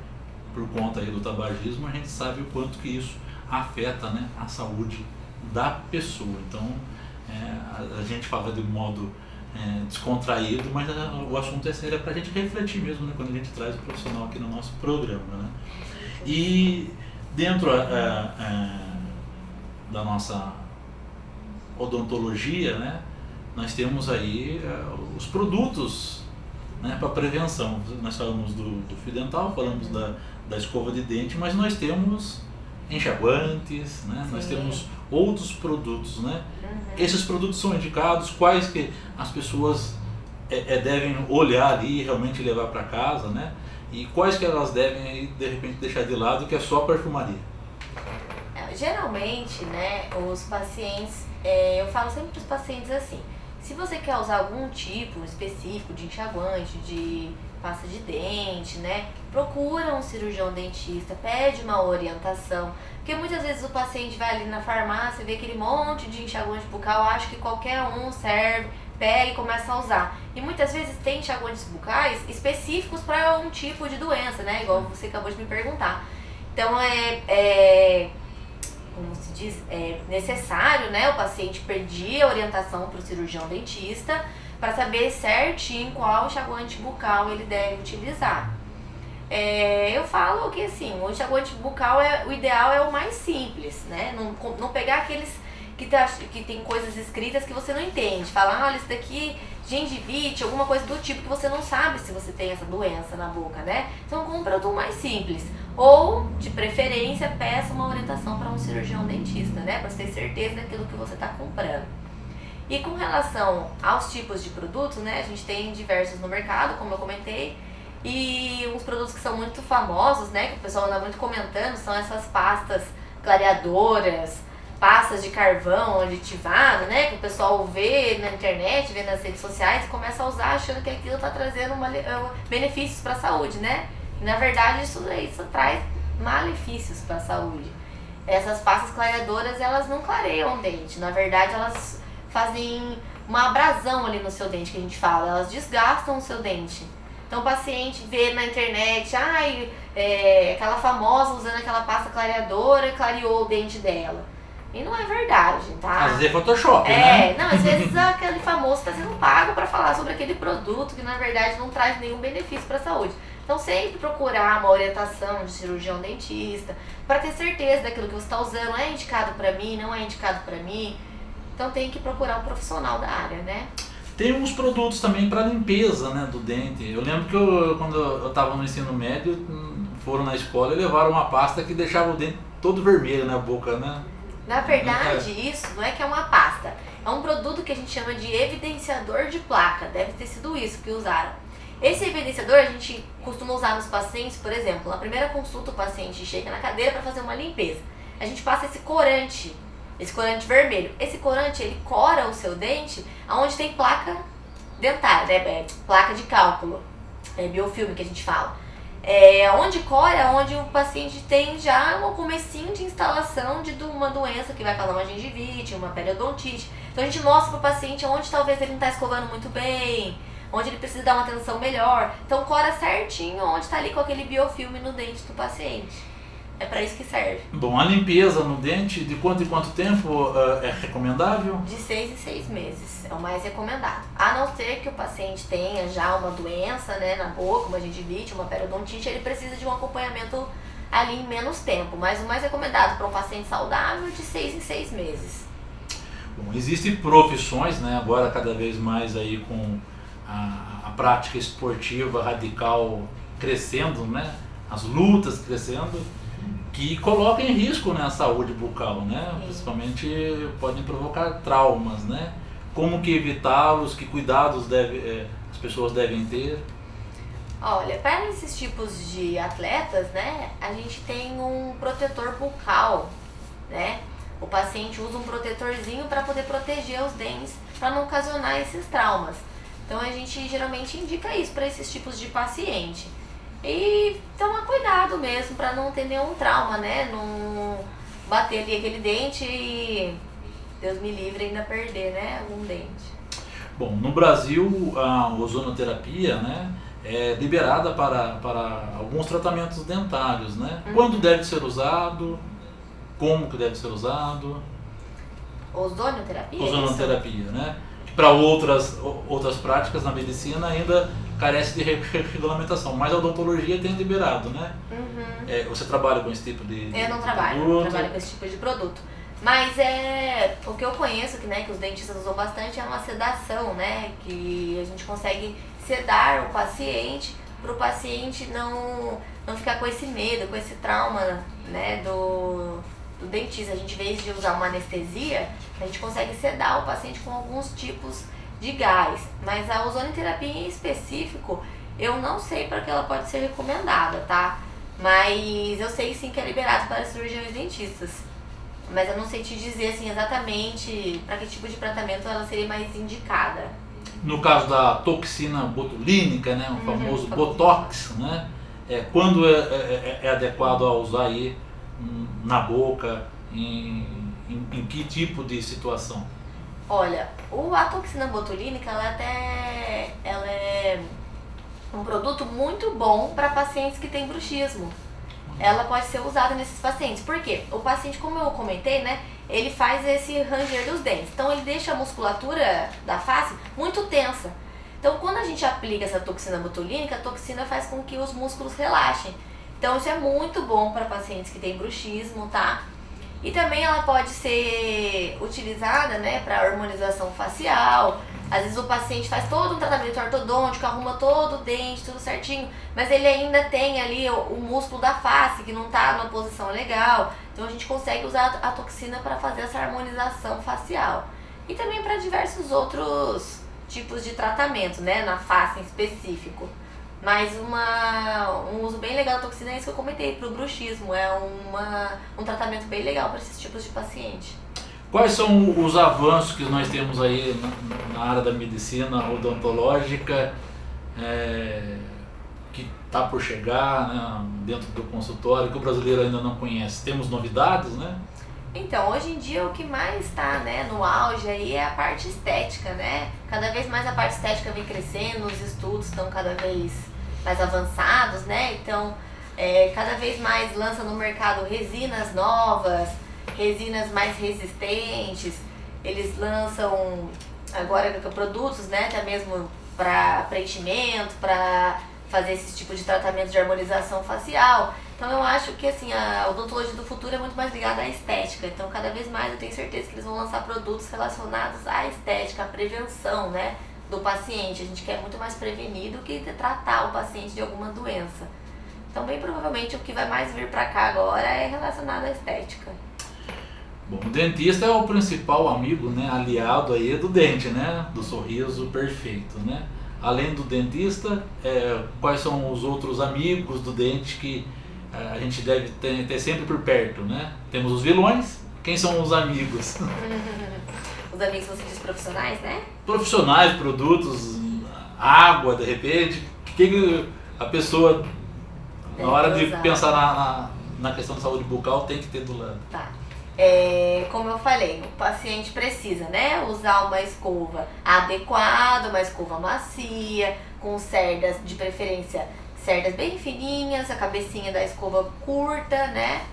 por conta aí do tabagismo. A gente sabe o quanto que isso afeta, né, a saúde da pessoa. Então a gente fala de modo descontraído, mas o assunto é sério, para a gente refletir mesmo, né, quando a gente traz o profissional aqui no nosso programa, né? E dentro da nossa odontologia, né, nós temos aí os produtos, né, para prevenção. Nós falamos do fio dental, falamos da escova de dente, mas nós temos enxaguantes, né? Nós temos outros produtos, né? Esses produtos são indicados, quais que as pessoas devem olhar ali e realmente levar para casa, né? E quais que elas devem aí, de repente deixar de lado, que é só perfumaria? Geralmente, né, os pacientes, eu falo sempre para os pacientes assim, se você quer usar algum tipo específico de enxaguante, de pasta de dente, né, procura um cirurgião dentista, pede uma orientação, porque muitas vezes o paciente vai ali na farmácia, vê aquele monte de enxaguante bucal, acha que qualquer um serve, pega e começa a usar. E muitas vezes tem enxaguantes bucais específicos para um tipo de doença, né, igual você acabou de me perguntar. Então como se diz, é necessário, né, o paciente pedir a orientação para o cirurgião dentista para saber certinho qual enxaguante bucal ele deve utilizar. Eu falo que assim, o enxaguante bucal o ideal é o mais simples, né? Não pegar aqueles que tem coisas escritas que você não entende. Falar, olha, isso daqui, gengivite, alguma coisa do tipo que você não sabe se você tem essa doença na boca, né? Então compra o mais simples. Ou, de preferência, peça uma orientação para um cirurgião dentista, né? Para ter certeza daquilo que você está comprando. E com relação aos tipos de produtos, né? A gente tem diversos no mercado, como eu comentei. E uns produtos que são muito famosos, né? Que o pessoal anda muito comentando, são essas pastas clareadoras, pastas de carvão aditivado, né? Que o pessoal vê na internet, vê nas redes sociais e começa a usar achando que aquilo está trazendo benefícios para a saúde, né? E, na verdade, isso traz malefícios para a saúde. Essas pastas clareadoras, elas não clareiam o dente. Na verdade, elas fazem uma abrasão ali no seu dente, que a gente fala. Elas desgastam o seu dente. Então o paciente vê na internet, aquela famosa usando aquela pasta clareadora e clareou o dente dela. E não é verdade, tá? Às vezes é Photoshop, né? Não, às vezes aquele famoso está sendo pago para falar sobre aquele produto que na verdade não traz nenhum benefício para a saúde. Então sempre procurar uma orientação de cirurgião dentista para ter certeza daquilo que você está usando é indicado para mim, não é indicado para mim. Então tem que procurar um profissional da área, né? Tem uns produtos também para limpeza, né, do dente. Eu lembro que quando eu estava no ensino médio, foram na escola e levaram uma pasta que deixava o dente todo vermelho na boca, né? Na verdade, isso não é que é uma pasta. É um produto que a gente chama de evidenciador de placa. Deve ter sido isso que usaram. Esse evidenciador a gente costuma usar nos pacientes, por exemplo, na primeira consulta o paciente chega na cadeira para fazer uma limpeza. A gente passa esse corante vermelho. Esse corante, ele cora o seu dente onde tem placa dentária, né? Placa de cálculo, biofilme que a gente fala. Onde cora é onde o paciente tem já um comecinho de instalação de uma doença que vai causar uma gengivite, uma periodontite. Então a gente mostra para o paciente onde talvez ele não está escovando muito bem, onde ele precisa dar uma atenção melhor. Então cora certinho onde está ali com aquele biofilme no dente do paciente. É para isso que serve. Bom, a limpeza no dente, de quanto em quanto tempo é recomendável? De 6 em 6 meses, é o mais recomendado. A não ser que o paciente tenha já uma doença, né, na boca, uma gengivite, uma periodontite, ele precisa de um acompanhamento ali em menos tempo. Mas o mais recomendado para um paciente saudável é de 6 em 6 meses. Bom, existem profissões, né, agora cada vez mais aí com a prática esportiva radical crescendo, né, as lutas crescendo, que colocam em risco, né, a saúde bucal, né? Principalmente podem provocar traumas, né? Como que evitá-los, que cuidados as pessoas devem ter? Olha, para esses tipos de atletas, né, a gente tem um protetor bucal, né? O paciente usa um protetorzinho para poder proteger os dentes, para não ocasionar esses traumas. Então a gente geralmente indica isso para esses tipos de paciente. E tomar cuidado mesmo para não ter nenhum trauma, né? Não bater ali aquele dente e Deus me livre ainda perder, né? Algum dente. Bom, no Brasil a ozonoterapia, né, é liberada para alguns tratamentos dentários, né? Quando deve ser usado? Como que deve ser usado? Ozonioterapia? Ozonoterapia, né? Para outras práticas na medicina ainda carece de regulamentação, mas a odontologia tem liberado, né? Você trabalha com esse tipo de Eu não de trabalho, produto? trabalho com esse tipo de produto. Mas o que eu conheço que os dentistas usam bastante é uma sedação, né? Que a gente consegue sedar o paciente para o paciente não ficar com esse medo, com esse trauma, né, do dentista. A gente, em vez de usar uma anestesia, a gente consegue sedar o paciente com alguns tipos de gás. Mas a ozonoterapia em específico, eu não sei para que ela pode ser recomendada, tá? Mas eu sei sim que é liberado para cirurgiões dentistas. Mas eu não sei te dizer assim exatamente para que tipo de tratamento ela seria mais indicada. No caso da toxina botulínica, né, o famoso Botox, né, quando é adequado a usar aí na boca, em que tipo de situação? Olha, a toxina botulínica ela é um produto muito bom para pacientes que têm bruxismo. Ela pode ser usada nesses pacientes. Por quê? O paciente, como eu comentei, né, ele faz esse ranger dos dentes. Então ele deixa a musculatura da face muito tensa. Então quando a gente aplica essa toxina botulínica, a toxina faz com que os músculos relaxem. Então isso é muito bom para pacientes que têm bruxismo, tá? E também ela pode ser utilizada, né, para harmonização facial. Às vezes o paciente faz todo um tratamento ortodôntico, arruma todo o dente, tudo certinho, mas ele ainda tem ali o músculo da face que não está numa posição legal. Então a gente consegue usar a toxina para fazer essa harmonização facial. E também para diversos outros tipos de tratamento, né, na face em específico. Mas um uso bem legal da toxina é isso que eu comentei, para o bruxismo. É um tratamento bem legal para esses tipos de paciente. Quais são os avanços que nós temos aí na área da medicina odontológica, que está por chegar, né, dentro do consultório, que o brasileiro ainda não conhece? Temos novidades, né? Então, hoje em dia o que mais está, né, no auge aí é a parte estética, né? Cada vez mais a parte estética vem crescendo, os estudos estão cada vez mais avançados, né? Então, cada vez mais lança no mercado resinas novas, resinas mais resistentes. Eles lançam agora produtos, né, até mesmo para preenchimento, para fazer esse tipo de tratamento de harmonização facial. Então eu acho que assim, a odontologia do futuro é muito mais ligada à estética. Então cada vez mais eu tenho certeza que eles vão lançar produtos relacionados à estética, à prevenção, né, do paciente. A gente quer muito mais prevenir do que tratar o paciente de alguma doença. Então bem provavelmente o que vai mais vir para cá agora é relacionado à estética. Bom, o dentista é o principal amigo, né, aliado aí do dente, né, do sorriso perfeito, né? Além do dentista, quais são os outros amigos do dente que a gente deve ter sempre por perto, né? Temos os vilões, quem são os amigos? Os amigos, você diz profissionais, né? Profissionais, produtos, água, de repente, o que a pessoa, na hora de pensar na questão de saúde bucal, tem que ter do lado? Tá. Como eu falei, o paciente precisa, né, usar uma escova adequada, uma escova macia, com cerdas, de preferência, cerdas bem fininhas, a cabecinha da escova curta, né?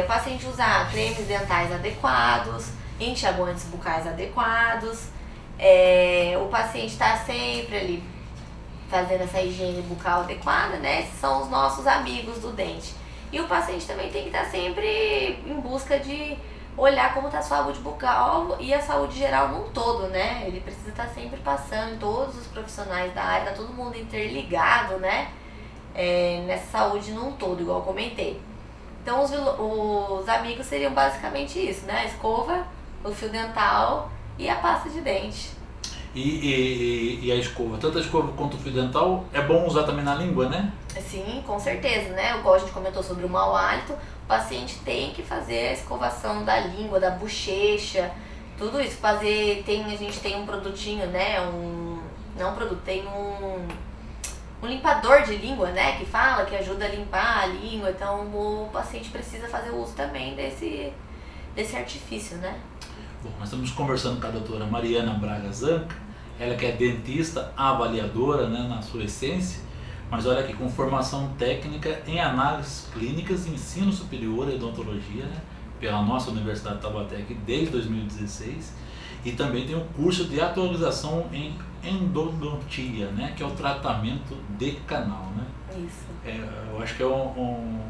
O paciente usar cremes dentais adequados, enxaguantes bucais adequados, o paciente está sempre ali fazendo essa higiene bucal adequada, né? Esses são os nossos amigos do dente. E o paciente também tem que estar sempre em busca de olhar como está a saúde bucal e a saúde geral num todo, né? Ele precisa estar sempre passando em todos os profissionais da área, tá todo mundo interligado, né? Nessa saúde num todo, igual eu comentei. Então os amigos seriam basicamente isso, né? A escova, o fio dental e a pasta de dente. E a escova, tanto a escova quanto o fio dental, é bom usar também na língua, né? Sim, com certeza, né? Igual a gente comentou sobre o mau hálito, o paciente tem que fazer a escovação da língua, da bochecha, tudo isso. A gente tem um produtinho, né? Não um produto, tem um limpador de língua, né? Que fala, que ajuda a limpar a língua. Então o paciente precisa fazer uso também desse artifício, né? Bom, nós estamos conversando com a doutora Mariana Braga Zanca, ela que é dentista avaliadora, né, na sua essência, mas olha aqui, com formação técnica em análises clínicas e ensino superior em odontologia, né, pela nossa Universidade de Taubaté aqui desde 2016, e também tem um curso de atualização em endodontia, né, que é o tratamento de canal, né? Isso. Eu acho que é um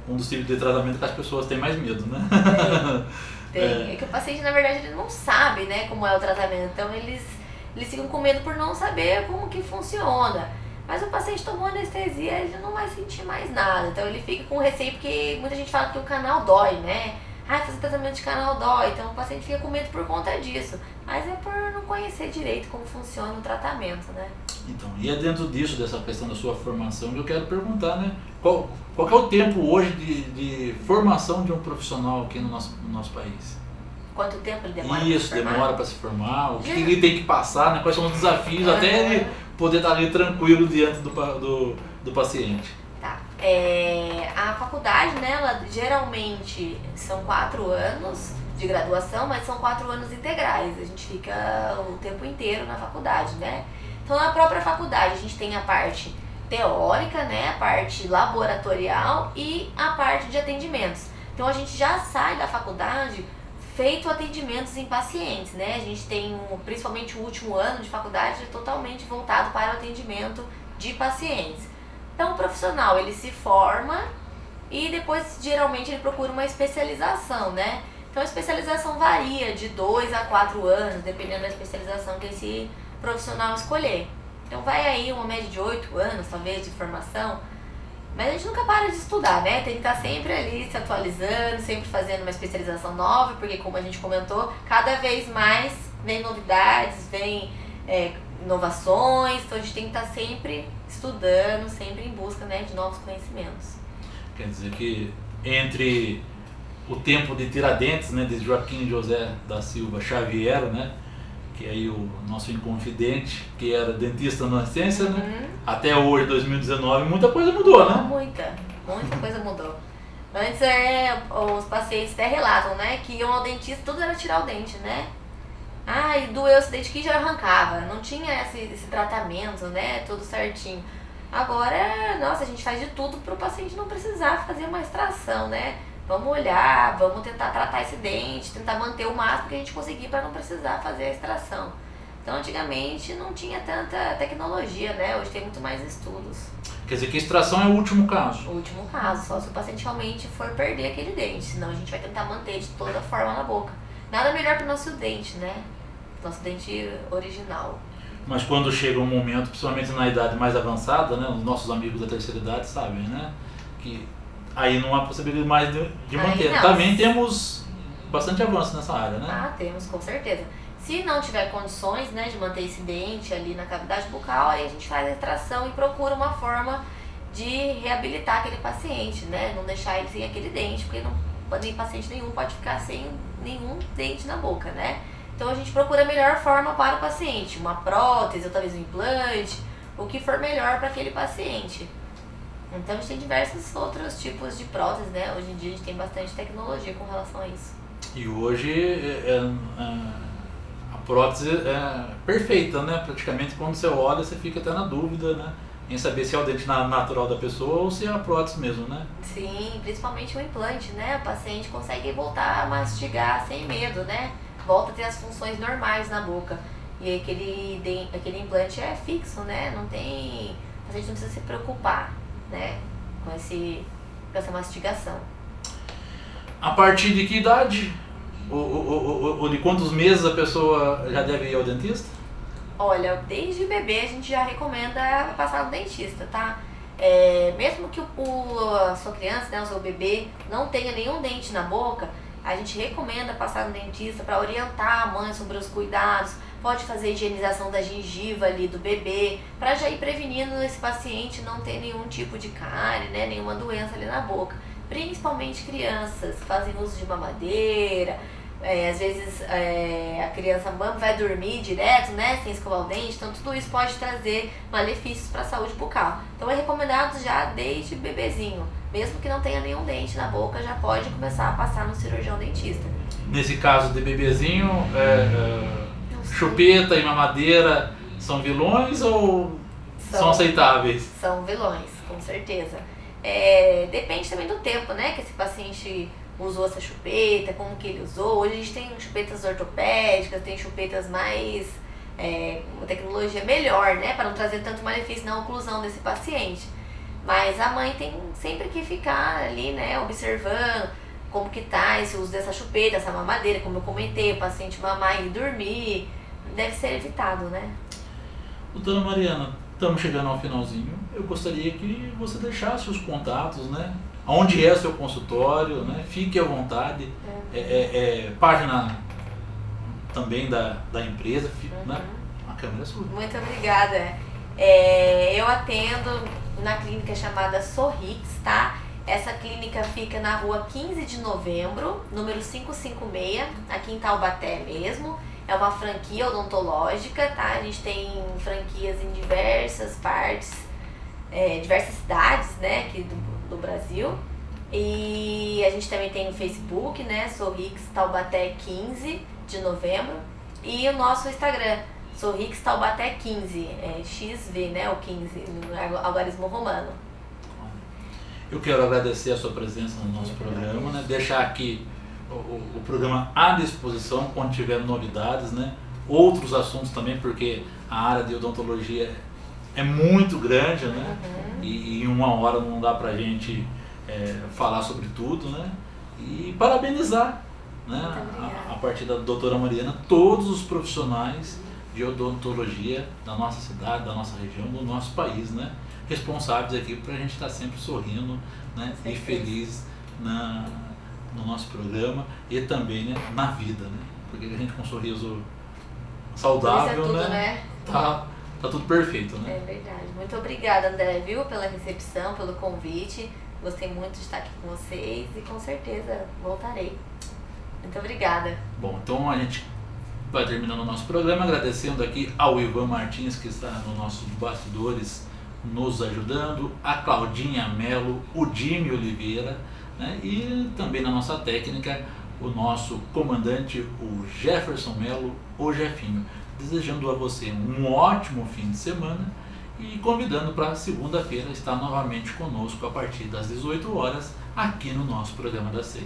dos tipos de tratamento que as pessoas têm mais medo, né? É que o paciente, na verdade, ele não sabe, né, como é o tratamento. Então, eles ficam com medo por não saber como que funciona. Mas o paciente tomou anestesia, ele não vai sentir mais nada. Então, ele fica com receio, porque muita gente fala que o canal dói, né? Fazer tratamento de canal dói. Então, o paciente fica com medo por conta disso. Mas é por não conhecer direito como funciona o tratamento, né? Então, e é dentro disso, dessa questão da sua formação, que eu quero perguntar, né? Qual que é o tempo hoje de formação de um profissional aqui no nosso país? Quanto tempo ele demora? Isso, demora para se formar, o que ele tem que passar, né? Quais são os desafios, até ele poder estar ali tranquilo diante do paciente. Tá. A faculdade, né, ela geralmente são 4 anos de graduação, mas são 4 anos integrais. A gente fica o tempo inteiro na faculdade, né? Então, na própria faculdade, a gente tem a parte teórica, né, a parte laboratorial e a parte de atendimentos. Então, a gente já sai da faculdade feito atendimentos em pacientes, né? A gente tem, principalmente o último ano de faculdade, totalmente voltado para o atendimento de pacientes. Então, o profissional, ele se forma e depois, geralmente, ele procura uma especialização, né? Então, a especialização varia de 2 a 4 anos, dependendo da especialização que esse profissional escolher. Então, vai aí uma média de 8 anos, talvez, de formação. Mas a gente nunca para de estudar, né? Tem que estar sempre ali se atualizando, sempre fazendo uma especialização nova, porque, como a gente comentou, cada vez mais vem novidades, vem inovações. Então, a gente tem que estar sempre estudando, sempre em busca, né, de novos conhecimentos. Quer dizer que entre o tempo de Tiradentes, né, de Joaquim José da Silva Xavier, né, que é aí o nosso inconfidente, que era dentista na essência, né, até hoje, 2019, muita coisa mudou, né? Muita coisa mudou. Antes, os pacientes até relatam, né, que iam ao dentista, tudo era tirar o dente, né? E doeu esse dente aqui, já arrancava. Não tinha esse tratamento, né, tudo certinho. Agora, nossa, a gente faz de tudo para o paciente não precisar fazer uma extração, né? Vamos olhar, vamos tentar tratar esse dente, tentar manter o máximo que a gente conseguir para não precisar fazer a extração. Então, antigamente não tinha tanta tecnologia, né? Hoje tem muito mais estudos. Quer dizer que a extração é o último caso? O último caso, só se o paciente realmente for perder aquele dente, senão a gente vai tentar manter de toda forma na boca. Nada melhor para o nosso dente, né? Nosso dente original. Mas quando chega um momento, principalmente na idade mais avançada, né? Os nossos amigos da terceira idade sabem, né? Que aí não há possibilidade mais de manter. Não. Também temos bastante avanço nessa área, né? Temos, com certeza. Se não tiver condições, né, de manter esse dente ali na cavidade bucal, aí a gente faz a extração e procura uma forma de reabilitar aquele paciente, né? Não deixar ele sem aquele dente, porque nem paciente nenhum pode ficar sem nenhum dente na boca, né? Então a gente procura a melhor forma para o paciente, uma prótese ou talvez um implante, o que for melhor para aquele paciente. Então a gente tem diversos outros tipos de próteses, né? Hoje em dia a gente tem bastante tecnologia com relação a isso. E hoje a prótese é perfeita, né? Praticamente quando você olha, você fica até na dúvida, né? Em saber se é o dente natural da pessoa ou se é a prótese mesmo, né? Sim, principalmente o implante, né? O paciente consegue voltar a mastigar sem medo, né? Volta a ter as funções normais na boca. E aquele implante é fixo, né? Não tem... A gente não precisa se preocupar, né? Com essa mastigação. A partir de que idade? Ou de quantos meses a pessoa já deve ir ao dentista? Olha, desde bebê a gente já recomenda passar no dentista, tá? Mesmo que a sua criança, né, o seu bebê, não tenha nenhum dente na boca, a gente recomenda passar no dentista para orientar a mãe sobre os cuidados. Pode fazer higienização da gengiva ali do bebê, para já ir prevenindo esse paciente não ter nenhum tipo de cárie, né, nenhuma doença ali na boca. Principalmente crianças que fazem uso de mamadeira, às vezes a criança vai dormir direto, né, sem escovar o dente, então tudo isso pode trazer malefícios para a saúde bucal. Então é recomendado já desde bebezinho, mesmo que não tenha nenhum dente na boca, já pode começar a passar no cirurgião dentista. Nesse caso de bebezinho, chupeta e mamadeira são vilões ou são aceitáveis? São vilões, com certeza. Depende também do tempo, né, que esse paciente usou essa chupeta, como que ele usou. Hoje a gente tem chupetas ortopédicas, tem chupetas mais, uma tecnologia melhor, né, para não trazer tanto malefício na oclusão desse paciente. Mas a mãe tem sempre que ficar ali, né, observando como que tá esse uso dessa chupeta, essa mamadeira, como eu comentei, o paciente mamar e dormir, deve ser evitado, né? Doutora Mariana, estamos chegando ao finalzinho. Eu gostaria que você deixasse os contatos, né? Onde é o seu consultório, né? Fique à vontade. Página também da empresa, né? A câmera é sua. Muito obrigada. Eu atendo na clínica chamada Sorrix, tá? Essa clínica fica na rua 15 de novembro, número 556, aqui em Taubaté mesmo. É uma franquia odontológica, tá? A gente tem franquias em diversas partes, diversas cidades, né, aqui do Brasil. E a gente também tem o Facebook, né, Sorrix Taubaté 15 de novembro. E o nosso Instagram, Sorrix Taubaté 15, XV, né, o 15, no algarismo romano. Eu quero agradecer a sua presença no nosso programa, né? Deixar aqui o programa à disposição quando tiver novidades, né? Outros assuntos também, porque a área de odontologia é muito grande, né? E em uma hora não dá pra gente falar sobre tudo, né? E parabenizar, né? A partir da doutora Mariana, todos os profissionais de odontologia da nossa cidade, da nossa região, do nosso país, né? Responsáveis aqui para a gente estar sempre sorrindo, né? E feliz no nosso programa e também, né, na vida, né? Porque a gente com um sorriso saudável, tudo, né? Tá tudo perfeito, né? É verdade. Muito obrigada, André, viu, pela recepção, pelo convite. Gostei muito de estar aqui com vocês e com certeza voltarei. Muito obrigada. Bom, então a gente vai terminando o nosso programa agradecendo aqui ao Ivan Martins, que está nos nossos bastidores nos ajudando, a Claudinha Melo, o Jimmy Oliveira, né? E também na nossa técnica o nosso comandante, o Jefferson Melo, o Jefinho. Desejando a você um ótimo fim de semana e convidando para segunda-feira estar novamente conosco a partir das 18 horas aqui no nosso programa das 6.